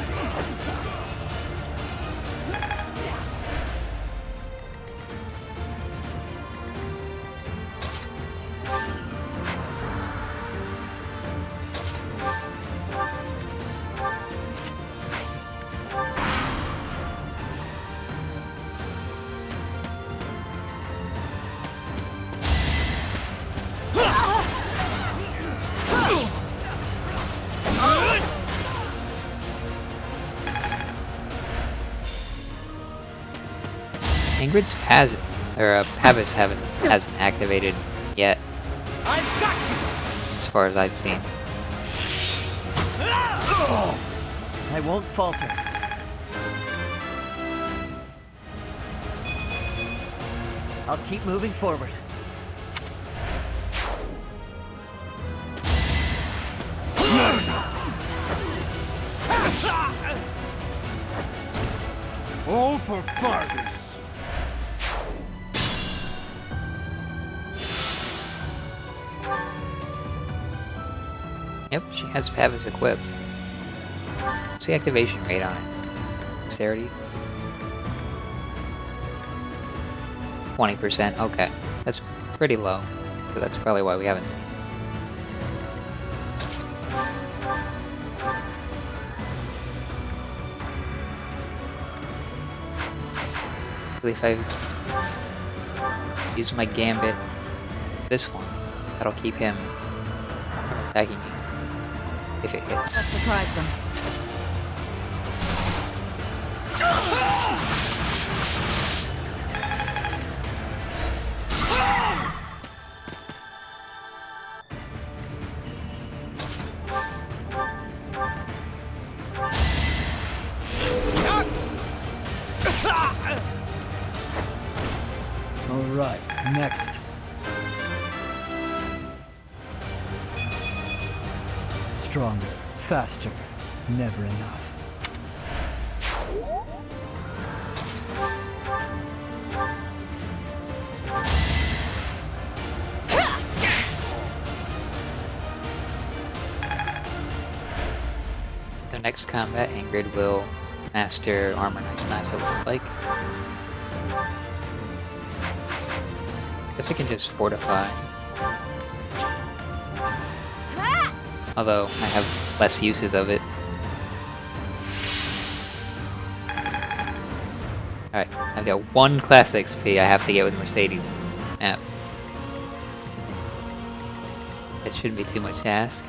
Ingrid's Pavis hasn't activated yet, as far as I've seen. I won't falter. I'll keep moving forward. All for Vargas. Yep, she has Pavis equipped. What's the activation rate on it? Dexterity? 20%, okay. That's pretty low, so that's probably why we haven't seen it. If I use my gambit, this one, that'll keep him from attacking you if it hits. That surprised them. All right, next. Stronger, faster, never enough. The next combat, Ingrid will master Armor Knight class, it looks like. Guess I can just fortify. Although I have less uses of it. Alright, I've got 1 class XP I have to get with Mercedes map. That shouldn't be too much to ask.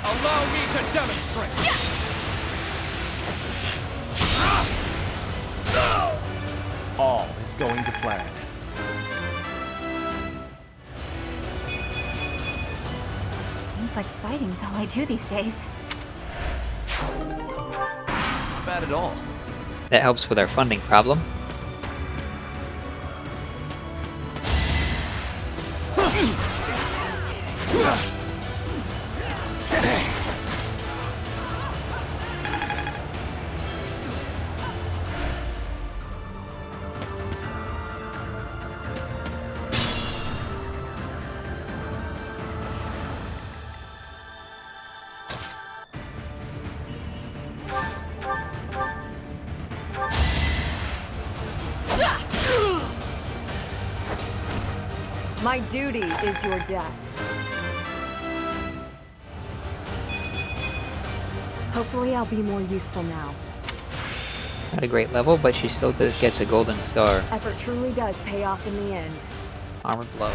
Allow me to demonstrate! All is going to plan. Seems like fighting's all I do these days. Not bad at all. That helps with our funding problem. My duty is your death. Hopefully I'll be more useful now. Not a great level, but she still gets a golden star. Effort truly does pay off in the end. Armored blow.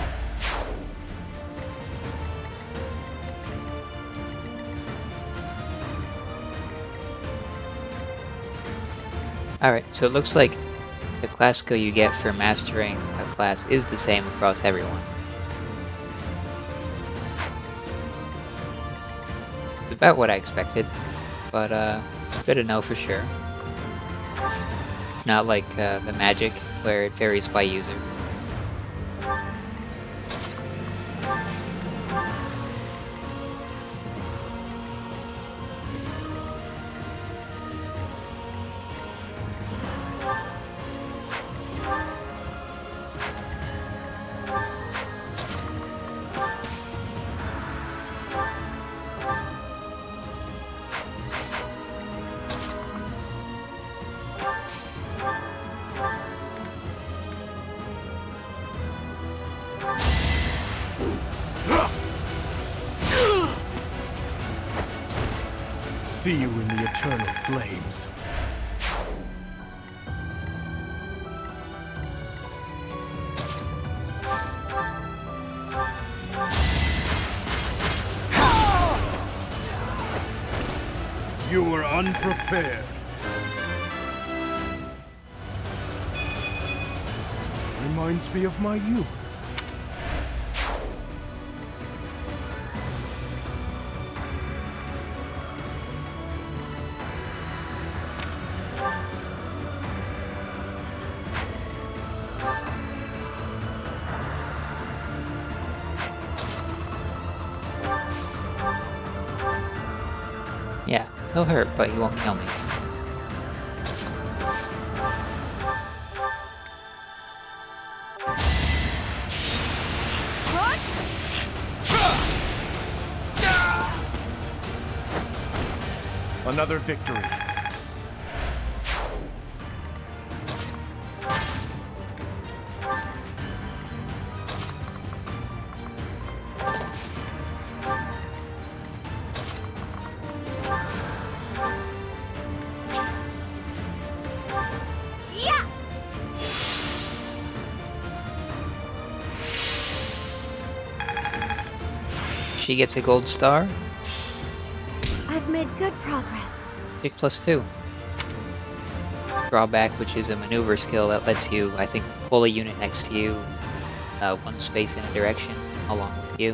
Alright, so it looks like the class skill you get for mastering a class is the same across everyone. It's about what I expected, but good to know for sure. It's not like the magic, where it varies by user. See you in the eternal flames. You were unprepared. Reminds me of my youth. Yeah, he'll hurt, but he won't kill me. Another victory. She gets a gold star. I've made good progress. Pick +2. Drawback, which is a maneuver skill that lets you, I think, pull a unit next to you 1 space in a direction along with you.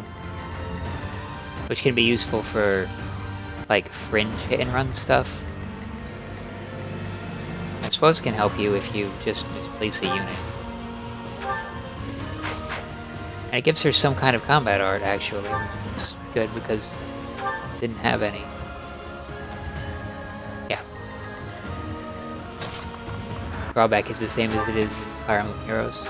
Which can be useful for, like, fringe hit and run stuff. I suppose can help you if you just misplace a unit. And it gives her some kind of combat art, actually, which is good because it didn't have any. Yeah. Drawback is the same as it is in Fire Emblem Heroes.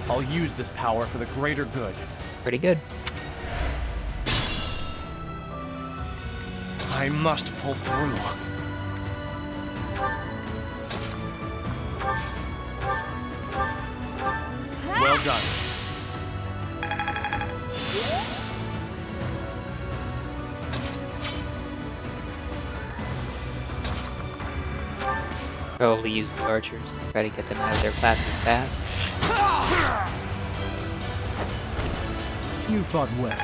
I'll use this power for the greater good. Pretty good. I must pull through. Well done. Probably use the archers to try to get them out of their classes fast. You fought well.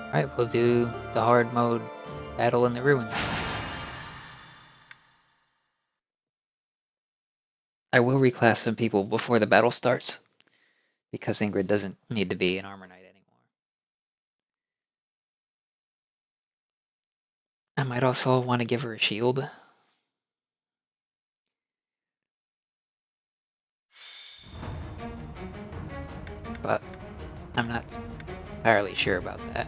Alright, we'll do the hard mode battle in the ruins. I will reclass some people before the battle starts, because Ingrid doesn't need to be an armor knight anymore. I might also want to give her a shield. But I'm not entirely sure about that.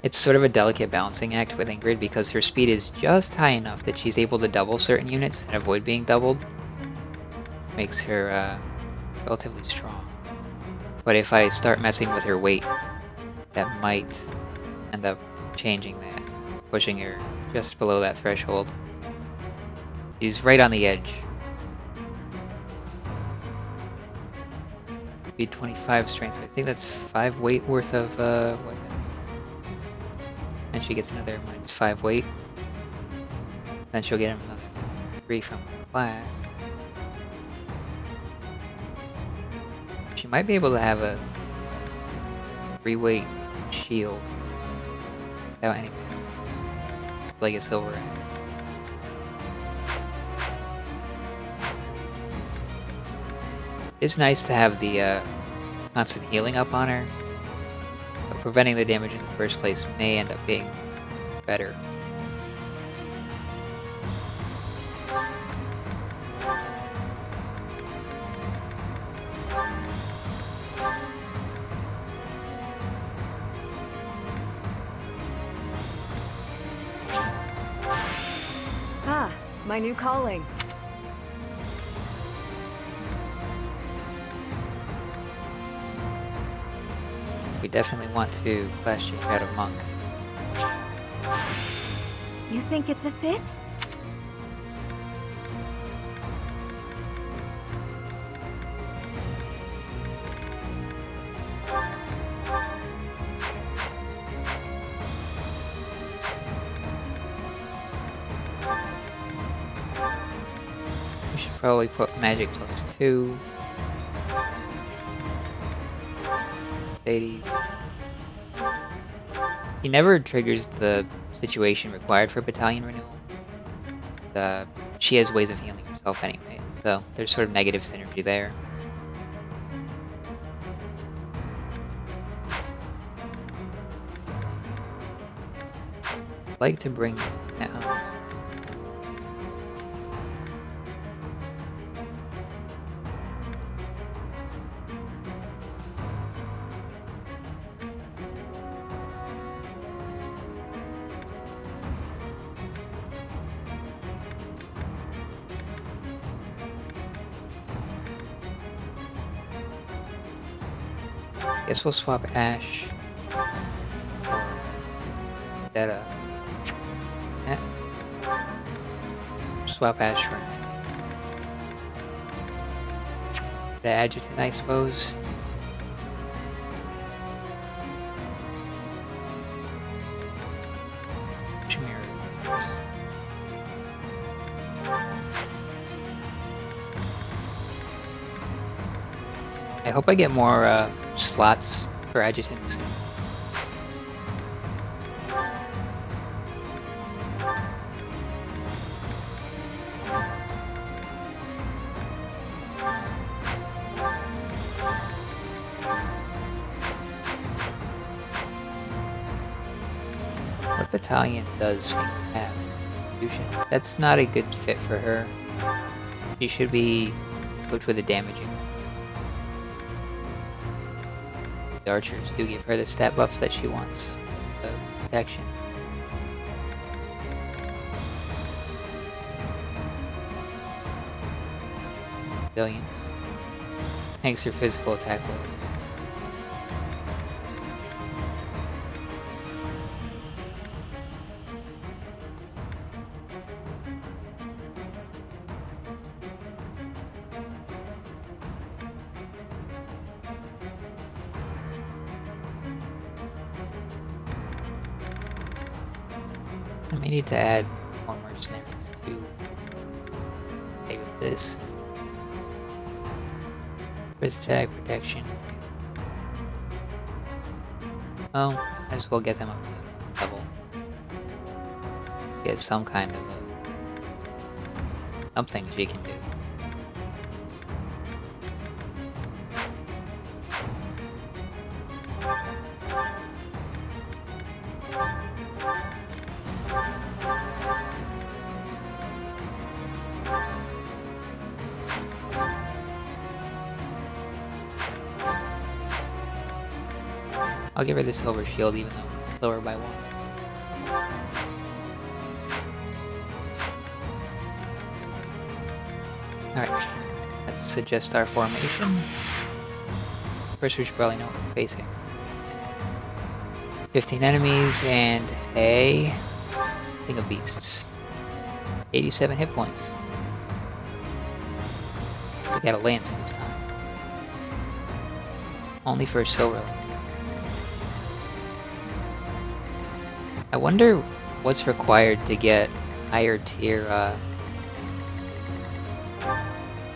It's sort of a delicate balancing act with Ingrid because her speed is just high enough that she's able to double certain units and avoid being doubled. Makes her relatively strong. But if I start messing with her weight, that might end up changing that, pushing her just below that threshold. She's right on the edge. Speed 25 strength, so I think that's 5 weight worth of weapon. And she gets another -5 weight. Then she'll get another 3 from class. She might be able to have a 3 weight shield without any, like a silver axe. It's nice to have the constant healing up on her, but preventing the damage in the first place may end up being better. Ah, my new calling. We definitely want to class change out of monk. You think it's a fit? We should probably put magic +2. 80. He never triggers the situation required for battalion renewal. She has ways of healing herself anyway, so there's sort of negative synergy there. I'd like to bring now. Guess we'll swap Ash. That swap Ash for the adjutant, I suppose. I hope I get more slots for adjutants. What battalion does have fusion? That's not a good fit for her. She should be good for the damaging. The archers do give her the stat buffs that she wants. The protection. Resilience. Makes her physical attack low. I may need to add more mercenaries to play with this. First attack, protection. Oh, might as well get them up to level. Get some kind of something she can do. I'll give her the silver shield even though it's lower by 1. Alright, let's adjust our formation. First we should probably know what we're facing. 15 enemies and a thing of beasts. 87 hit points. We got a lance this time. Only for a silver lance. I wonder what's required to get higher tier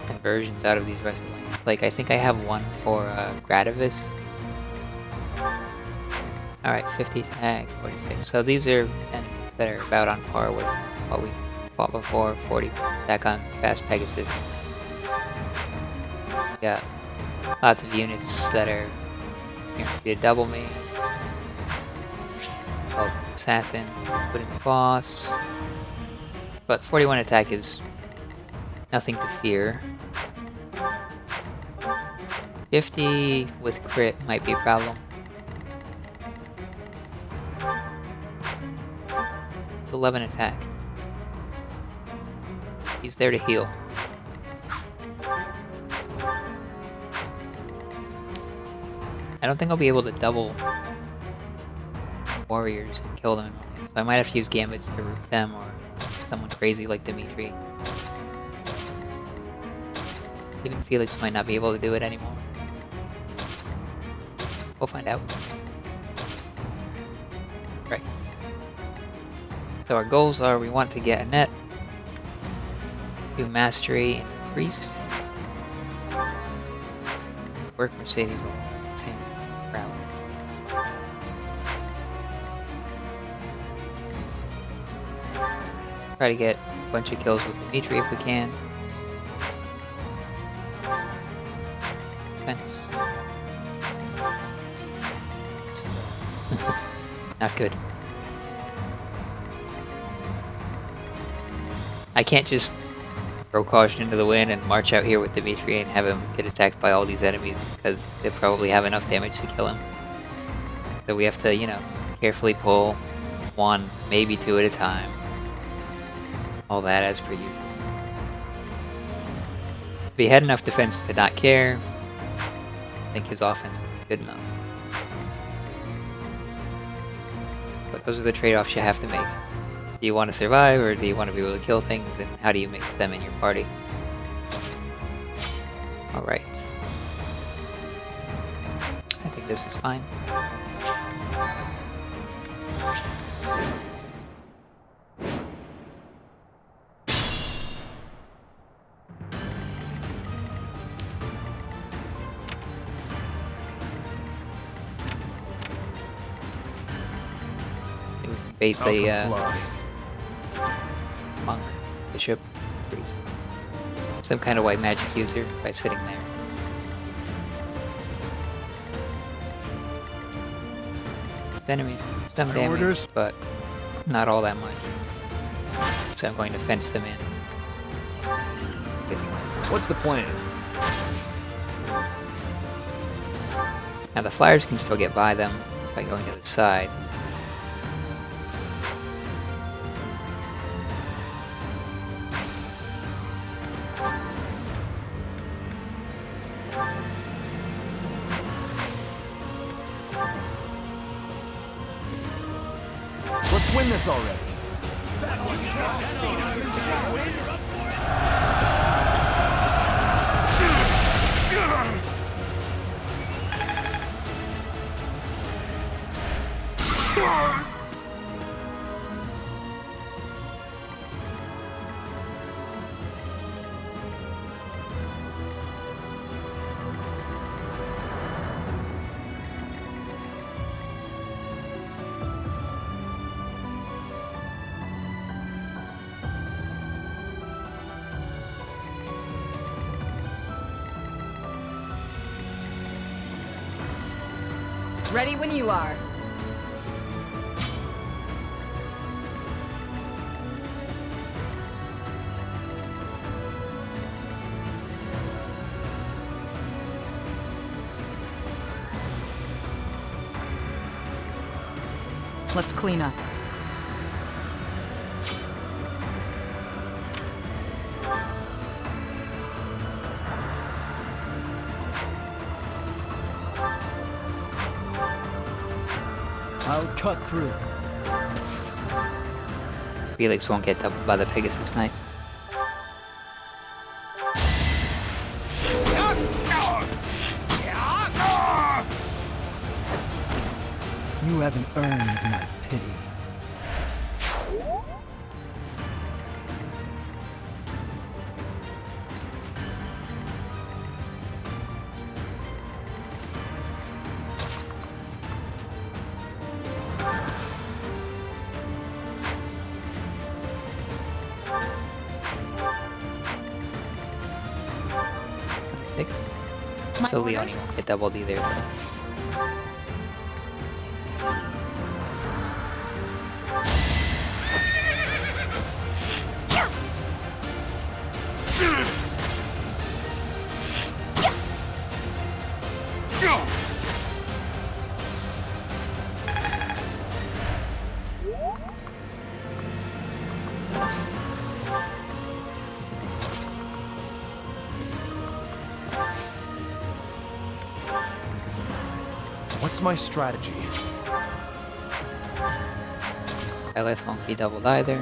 conversions out of these wrestling. Like, I think I have one for Gradavis. Alright, 50 attack, 46. So these are enemies that are about on par with what we fought before. 40 attack on Fast Pegasus. Got lots of units that are guaranteed to double me. Oh, assassin, put in the boss. But 41 attack is nothing to fear. 50 with crit might be a problem. 11 attack. He's there to heal. I don't think I'll be able to double warriors and kill them in one hit, so I might have to use gambits to root them or someone crazy like Dimitri. Even Felix might not be able to do it anymore. We'll find out. Right. So our goals are we want to get a net, do mastery increase, work Mercedes along the same route. Try to get a bunch of kills with Dimitri if we can. Defense. Not good. I can't just throw caution into the wind and march out here with Dimitri and have him get attacked by all these enemies because they probably have enough damage to kill him. So we have to, you know, carefully pull one, maybe two at a time. All that as per usual. If he had enough defense to not care, I think his offense would be good enough. But those are the trade-offs you have to make. Do you want to survive, or do you want to be able to kill things, and how do you mix them in your party? Alright. I think this is fine. bait the monk, bishop, priest, some kind of white magic user by sitting there. Enemies, some damage, but not all that much. So I'm going to fence them in. What's the plan? Now the flyers can still get by them by going to the side. Let's win this already. Ready when you are. Let's clean up. I'll cut through. Felix won't get doubled by the Pegasus Knight. You haven't earned my pity. So Leonie won't get doubled either. What's my strategy? Lilith won't be doubled either.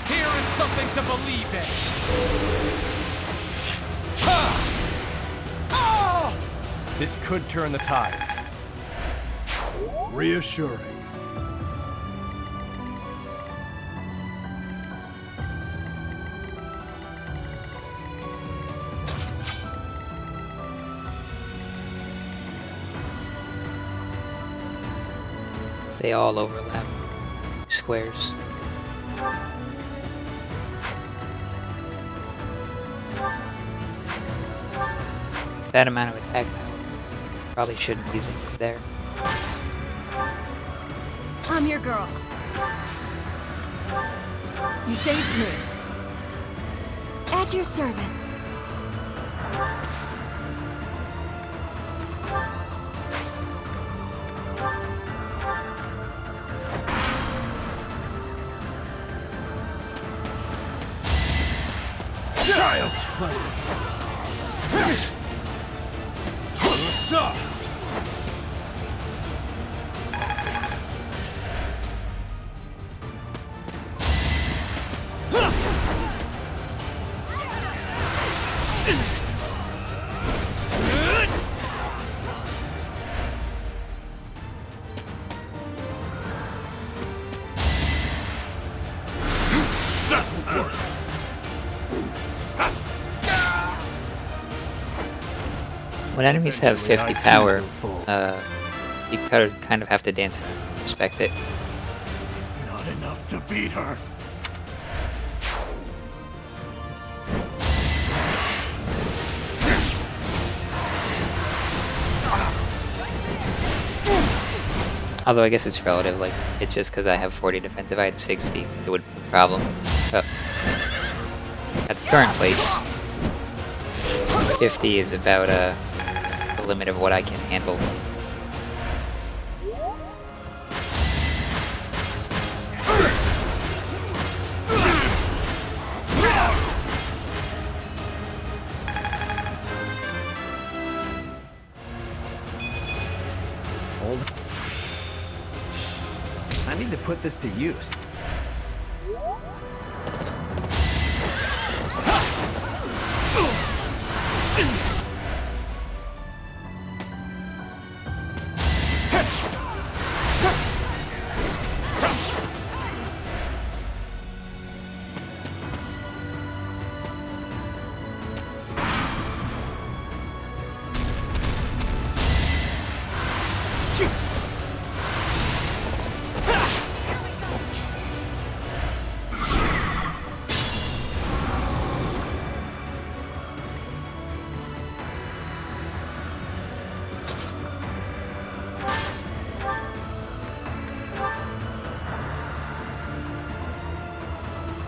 Here is something to believe in. This could turn the tides. Reassuring. They all overlap squares. That amount of attack power. Probably shouldn't be using it there. I'm your girl. You saved me. At your service. Child! What's up? That will work. When enemies have 50 power, you kind of have to dance and respect it. It's not enough to beat her. Although I guess it's relative, like, it's just because I have 40 defense. If I had 60, it would be a problem. But at the current place, 50 is about the limit of what I can handle. I need to put this to use.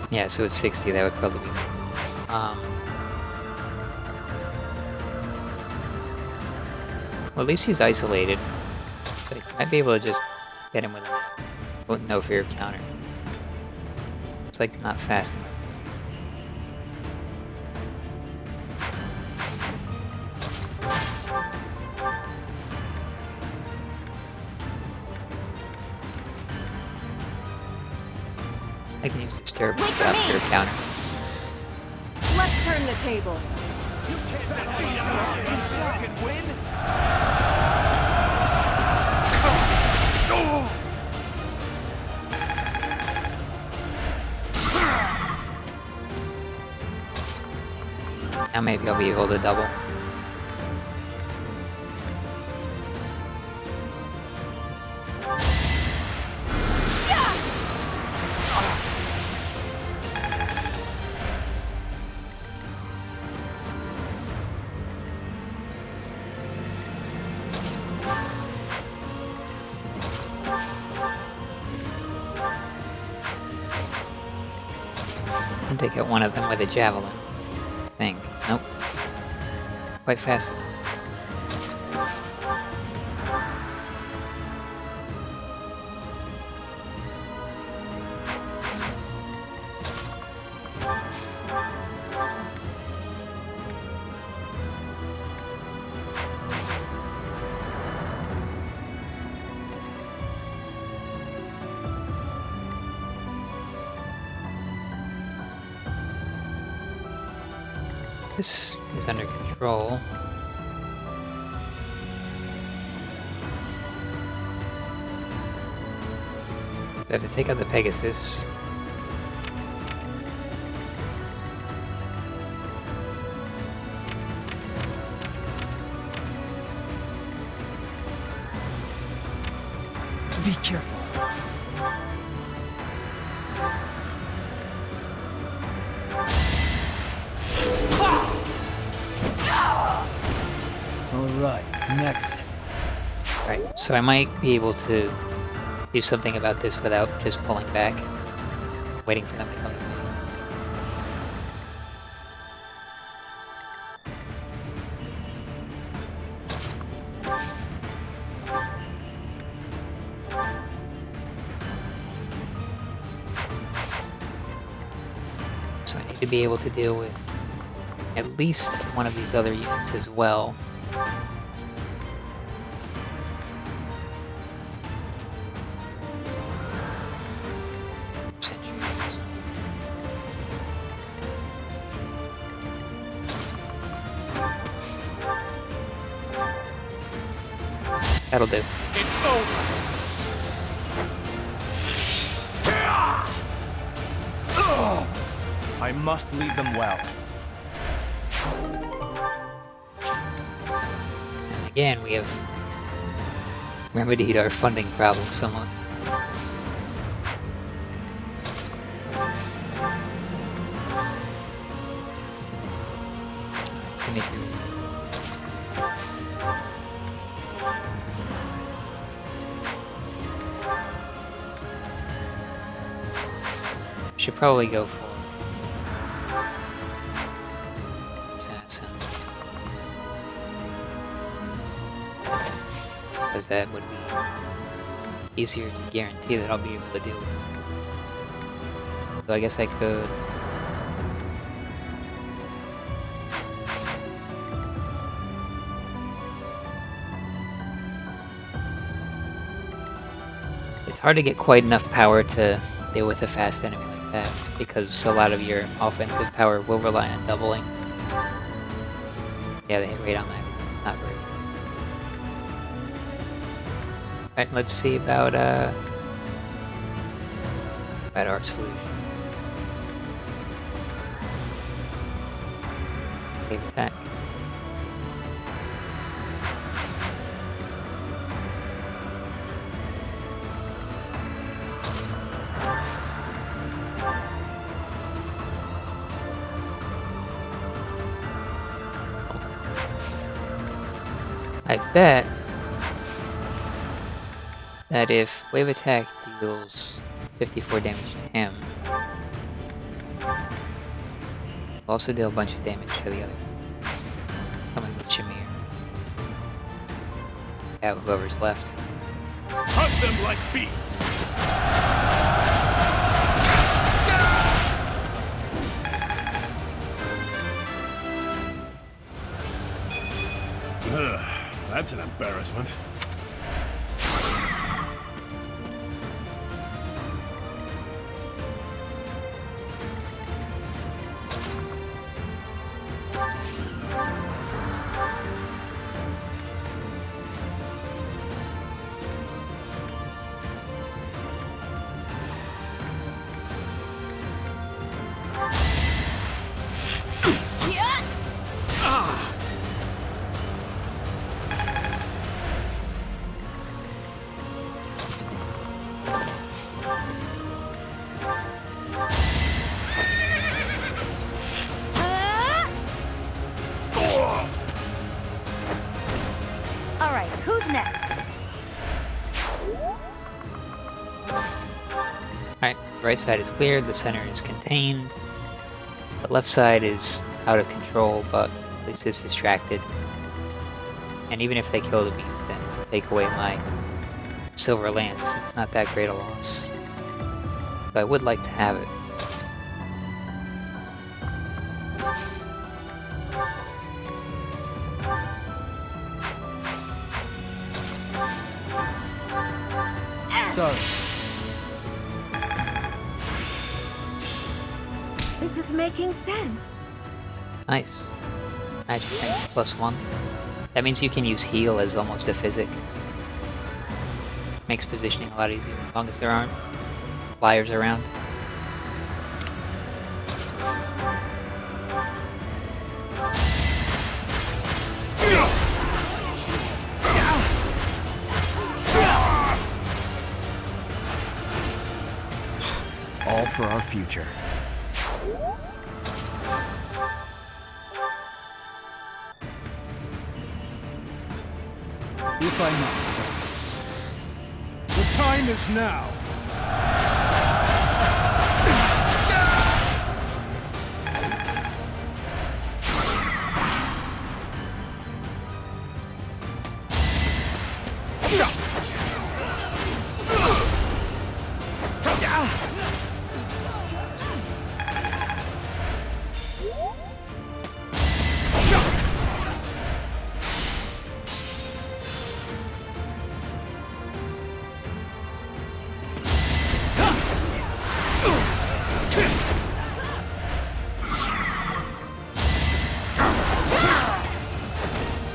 Yeah, so it's 60, that would probably be... well, at least he's isolated. But I might be able to just get him with no fear of counter. It's like not fast enough. I can use this terrible fear of counter. Let's turn the tables. Now maybe I'll be able to double. And take out one of them with a javelin. I think. Nope. Quite fast enough. This is under control. We have to take out the Pegasus. Be careful. Alright, next. Right, so I might be able to do something about this without just pulling back, waiting for them to come to me. So I need to be able to deal with at least one of these other units as well. Sentries. That'll do. It's over. I must lead them well. Yeah, and we have remedied our funding problem somewhat. Let me do. Should probably go for assassin, because that would be easier to guarantee that I'll be able to deal with. So I guess I could. It's hard to get quite enough power to deal with a fast enemy like that, because a lot of your offensive power will rely on doubling. Yeah, the hit rate on that is not very good. Alright, let's see about our solution. Wave attack. I bet that if wave attack deals 54 damage to him, it'll also deal a bunch of damage to the other. Coming with Shamir. Yeah, whoever's left. Hunt them like beasts! That's an embarrassment. Alright, who's next? Alright, the right side is cleared, the center is contained. The left side is out of control, but at least it's distracted. And even if they kill the beast and take away my silver lance, it's not that great a loss. But I would like to have it. Sorry. This is making sense. Nice. Magic tank +1. That means you can use heal as almost a physic. Makes positioning a lot easier as long as there aren't flyers around. All for our future. If I must. The time is now.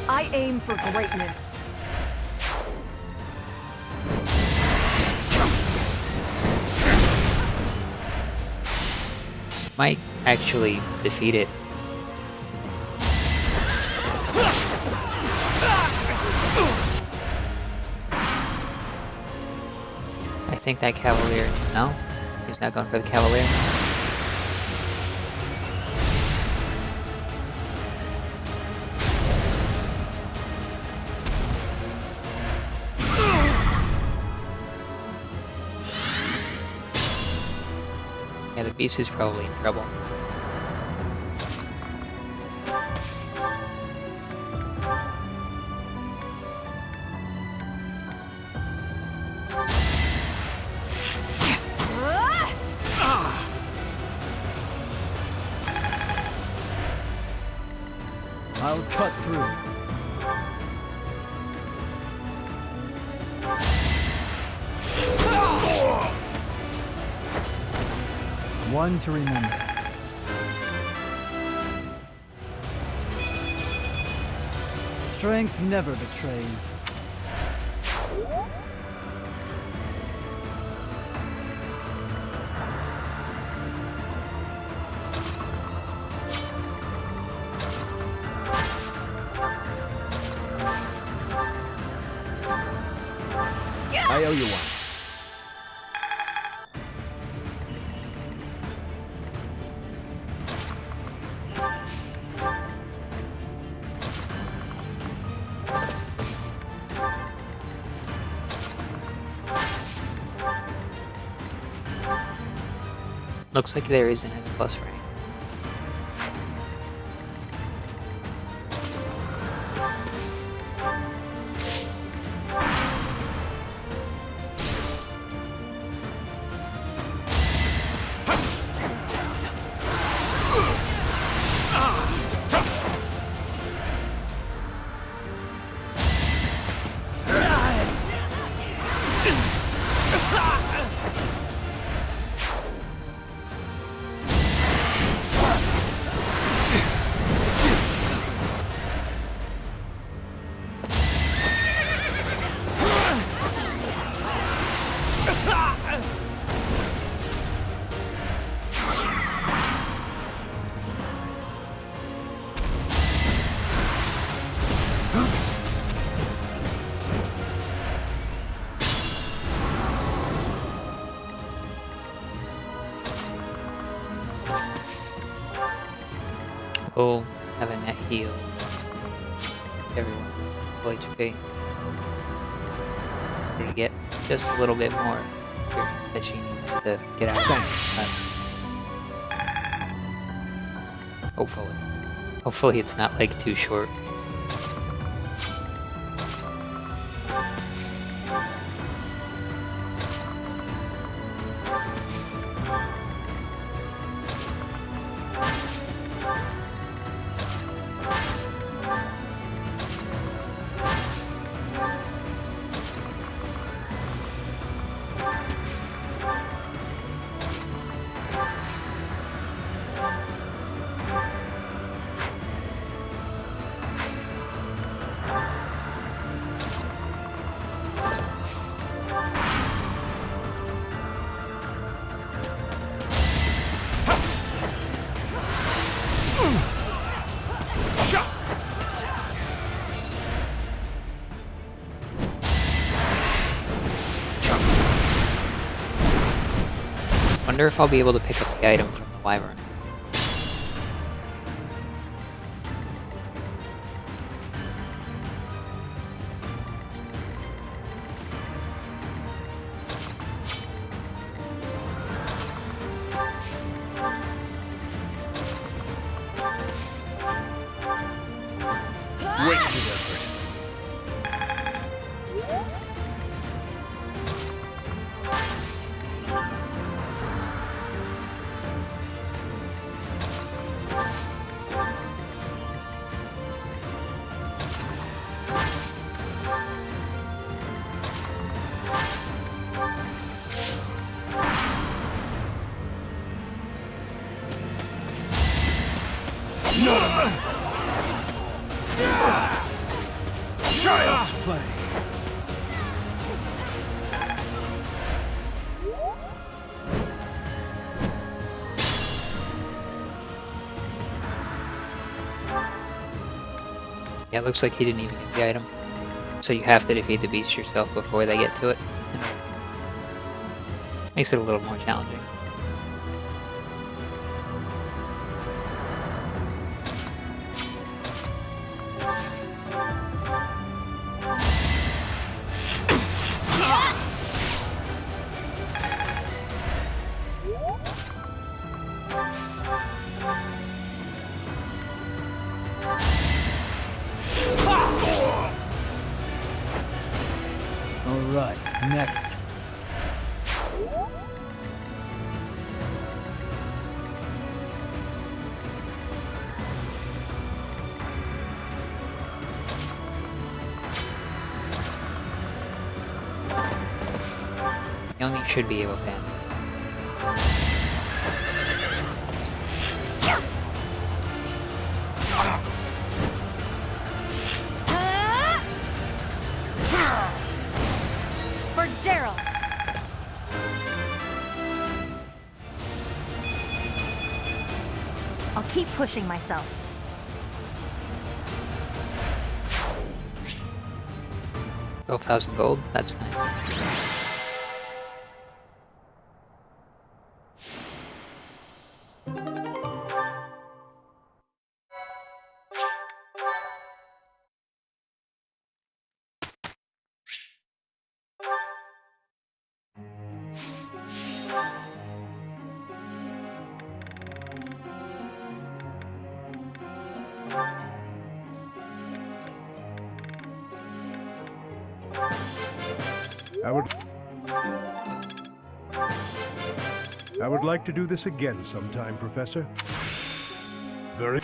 I aim for greatness. Might actually defeat it. think that Cavalier... No? He's not going for the Cavalier? Yeah, the beast is probably in trouble. I'll cut through. One to remember. Strength never betrays. I owe you one. Looks like there is an S+ rank. We'll have a net heal. Everyone full HP. To get just a little bit more experience that she needs to get out of us. Hopefully. Hopefully it's not like too short. Wonder if I'll be able to pick up the item from the wyvern. Wasted effort. Child's play. Yeah, it looks like he didn't even get the item. So you have to defeat the beast yourself before they get to it. Makes it a little more challenging. All right, next. Youngie should be able to handle it. For Gerald. I'll keep pushing myself. 12,000 gold, that's nice. I would like to do this again sometime, Professor. Very...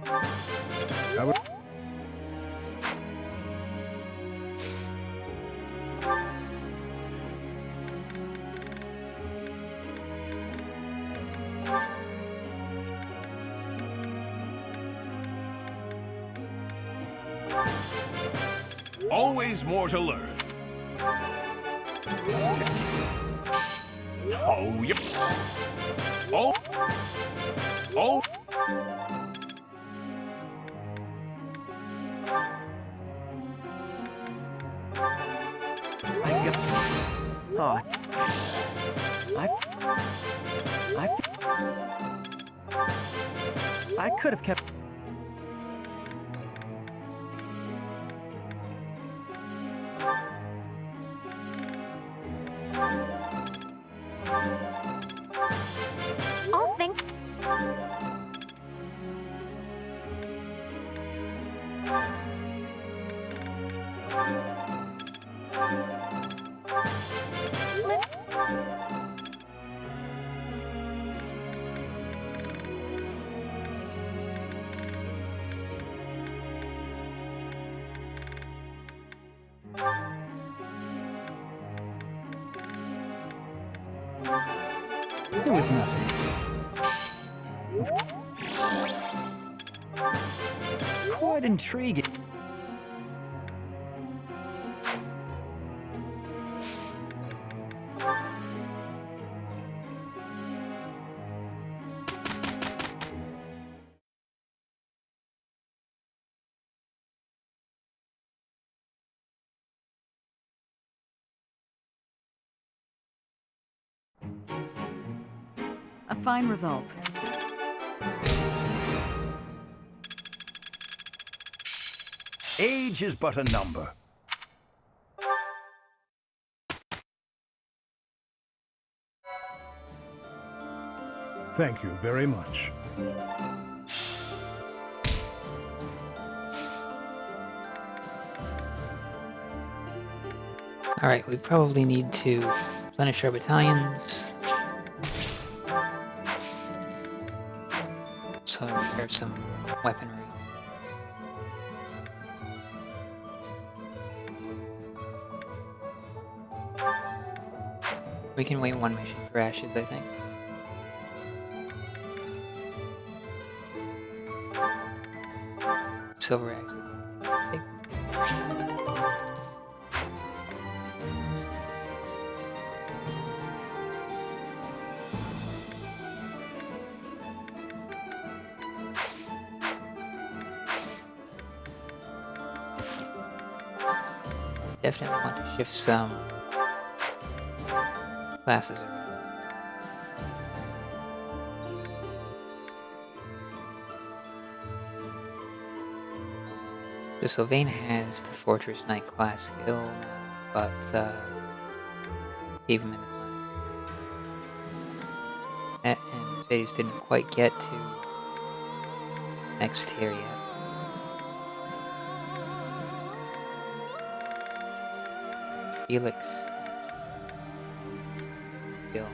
I would... Always more to learn. Oh, yep. Oh. Oh. I got... Oh. I could have kept... I'll think. It was nothing. Quite intriguing. A fine result. Age is but a number. Thank you very much. Alright, we probably need to replenish our battalions. So repair some weaponry. We can wait one mission for ashes, I think. Silver axes. Okay. Definitely want to shift some classes around. So Sylvain has the Fortress Knight class skill, but gave him in the class. And Mercedes didn't quite get to next tier yet. Felix skill.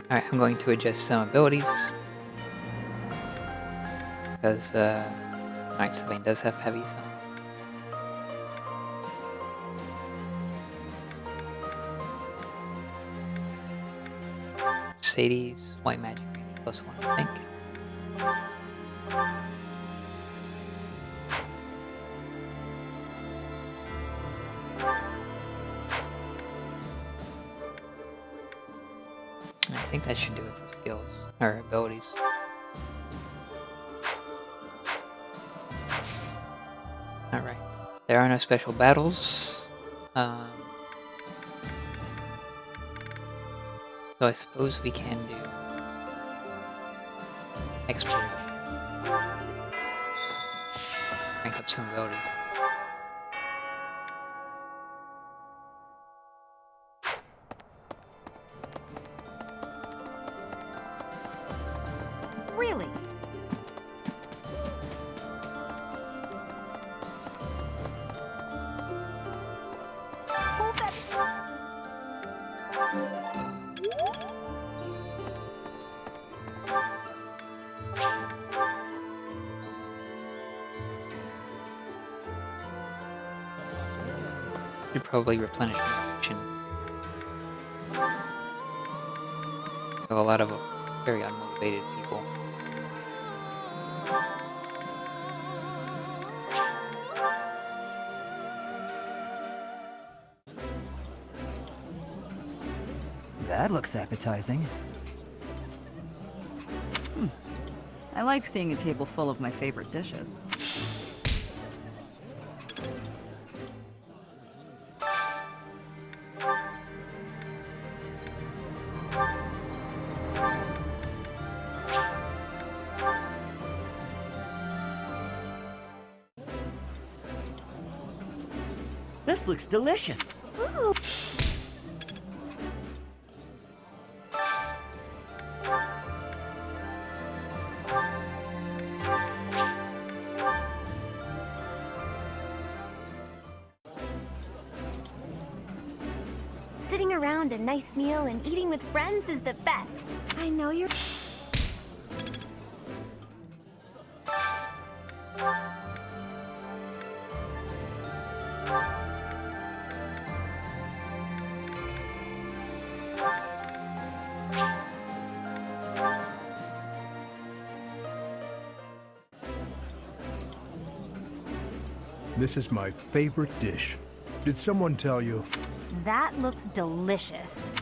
Alright, I'm going to adjust some abilities. Because, alright, Sylvain does have heavy some. Mercedes, white magic range +1, I think. I think that should do it for skills, or abilities. Alright, there are no special battles. So I suppose we can do exploration. Rank up some abilities. Really? Hold that. Should probably replenish my action. Have a lot of very unmotivated people. That looks appetizing. I like seeing a table full of my favorite dishes. This looks delicious. Ooh. Sitting around a nice meal and eating with friends is the best. I know you're... This is my favorite dish. Did someone tell you? That looks delicious.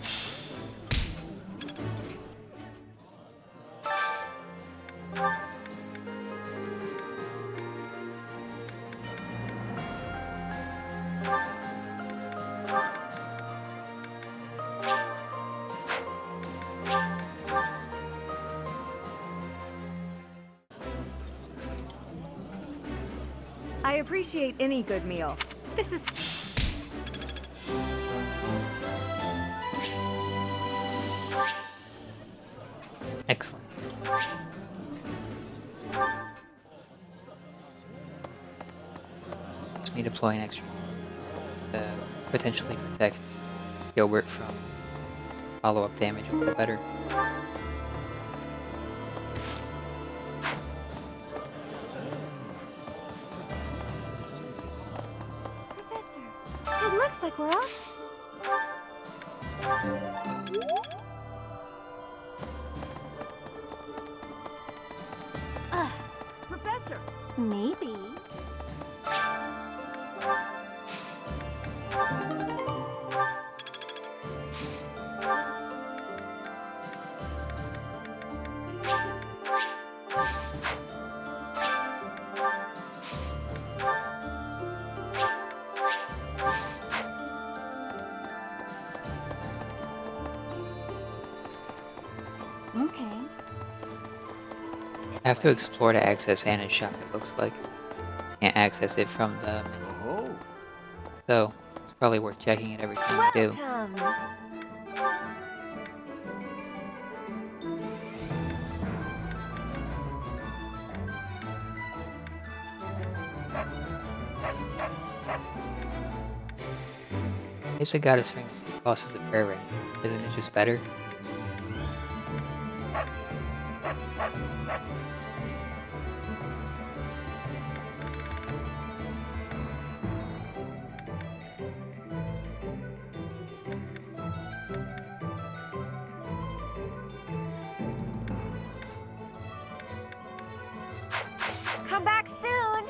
I appreciate any good meal. This is... Excellent. It's me deploying extra to potentially protect Gilbert from follow-up damage a little better. Looks like we're all... Professor! Maybe. Okay. I have to explore to access Anna's shop, it looks like. Can't access it from the menu. Oh. So, it's probably worth checking it every time I do. Welcome. If the goddess rings costs a prayer ring, isn't it just better? Come back soon.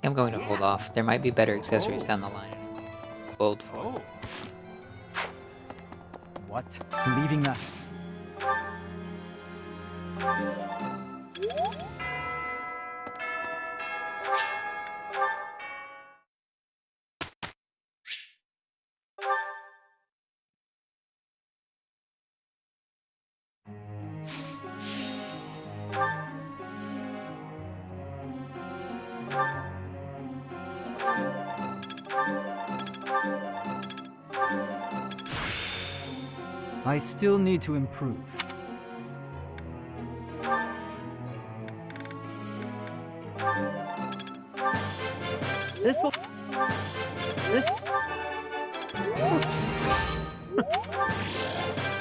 I'm going to hold off. There might be better accessories down the line. Gold for. What? Leaving that? I still need to improve. This will... This...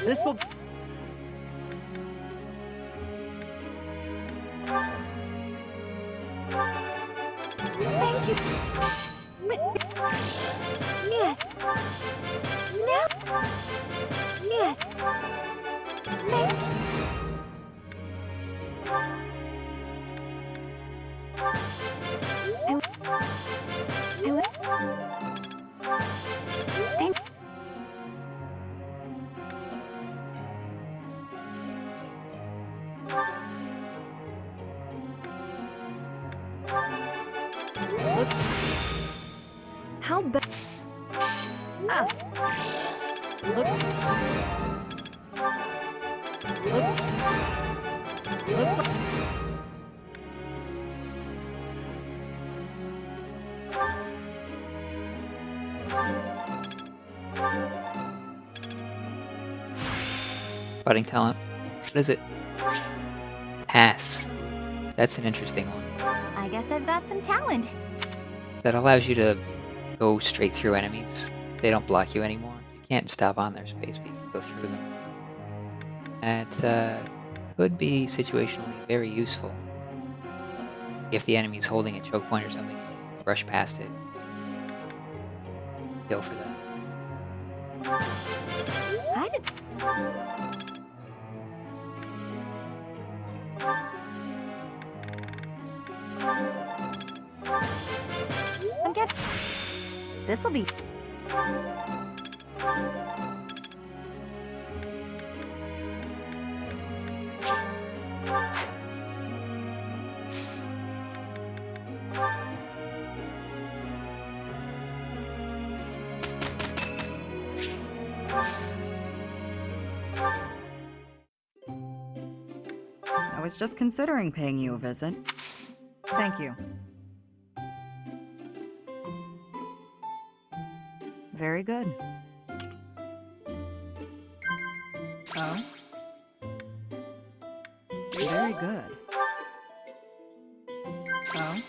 This will... Thank you. Yes. No. Yes. Thank Thank How bad? Ah. Looks. Looks like. Fighting talent. What is it? Pass. That's an interesting one. I guess I've got some talent. That allows you to go straight through enemies. They don't block you anymore. You can't stop on their space, but you can go through them. That could be situationally very useful. If the enemy's holding a choke point or something, brush past it. Go for that. I did. I'm getting. This'll be. I was just considering paying you a visit. Thank you. Very good. Oh? Very good. Oh?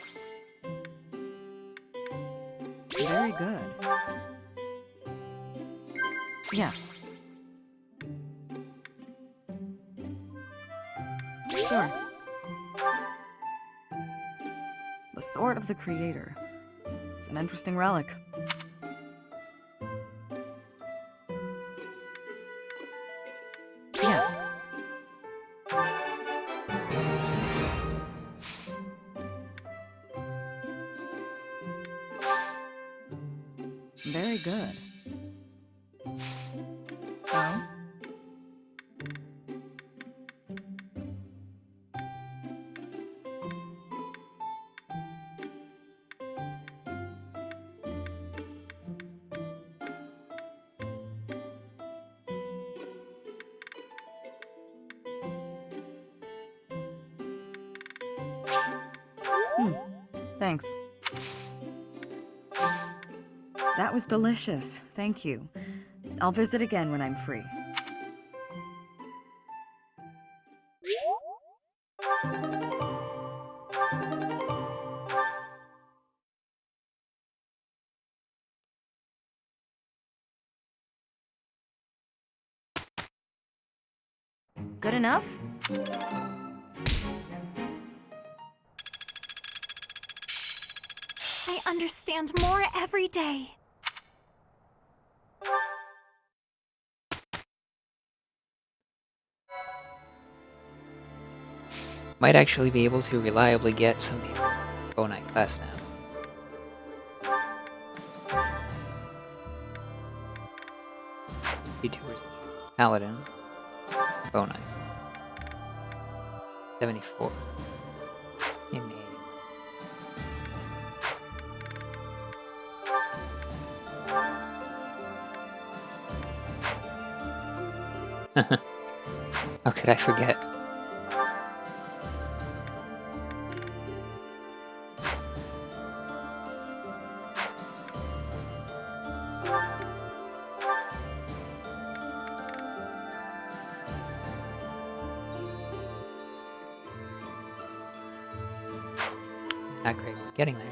Very good. Yes. Sure. The Sword of the Creator. It's an interesting relic. Yes. Very good. Oh? Thanks. That was delicious. Thank you. I'll visit again when I'm free. Good enough? I understand more every day. Might actually be able to reliably get some people in the Bow Knight class now. D2ers Paladin. Bow Knight. 74. In aim. How could I forget? Not great, but getting there.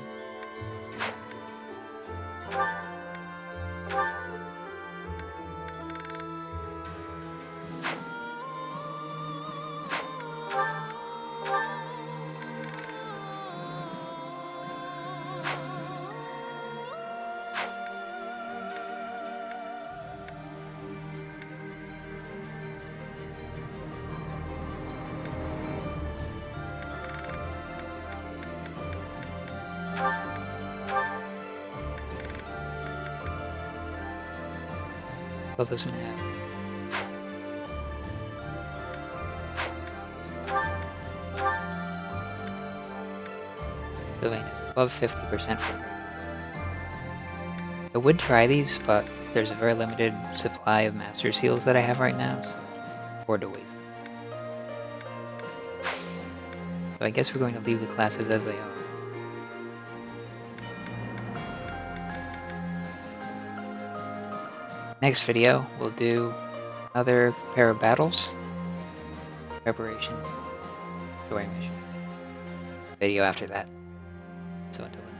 Still doesn't have. The vein is above 50% for me. I would try these, but there's a very limited supply of Master Seals that I have right now, so I can't afford to waste them. So I guess we're going to leave the classes as they are. Next video, we'll do another pair of battles, preparation, story mission. Video after that. So until then.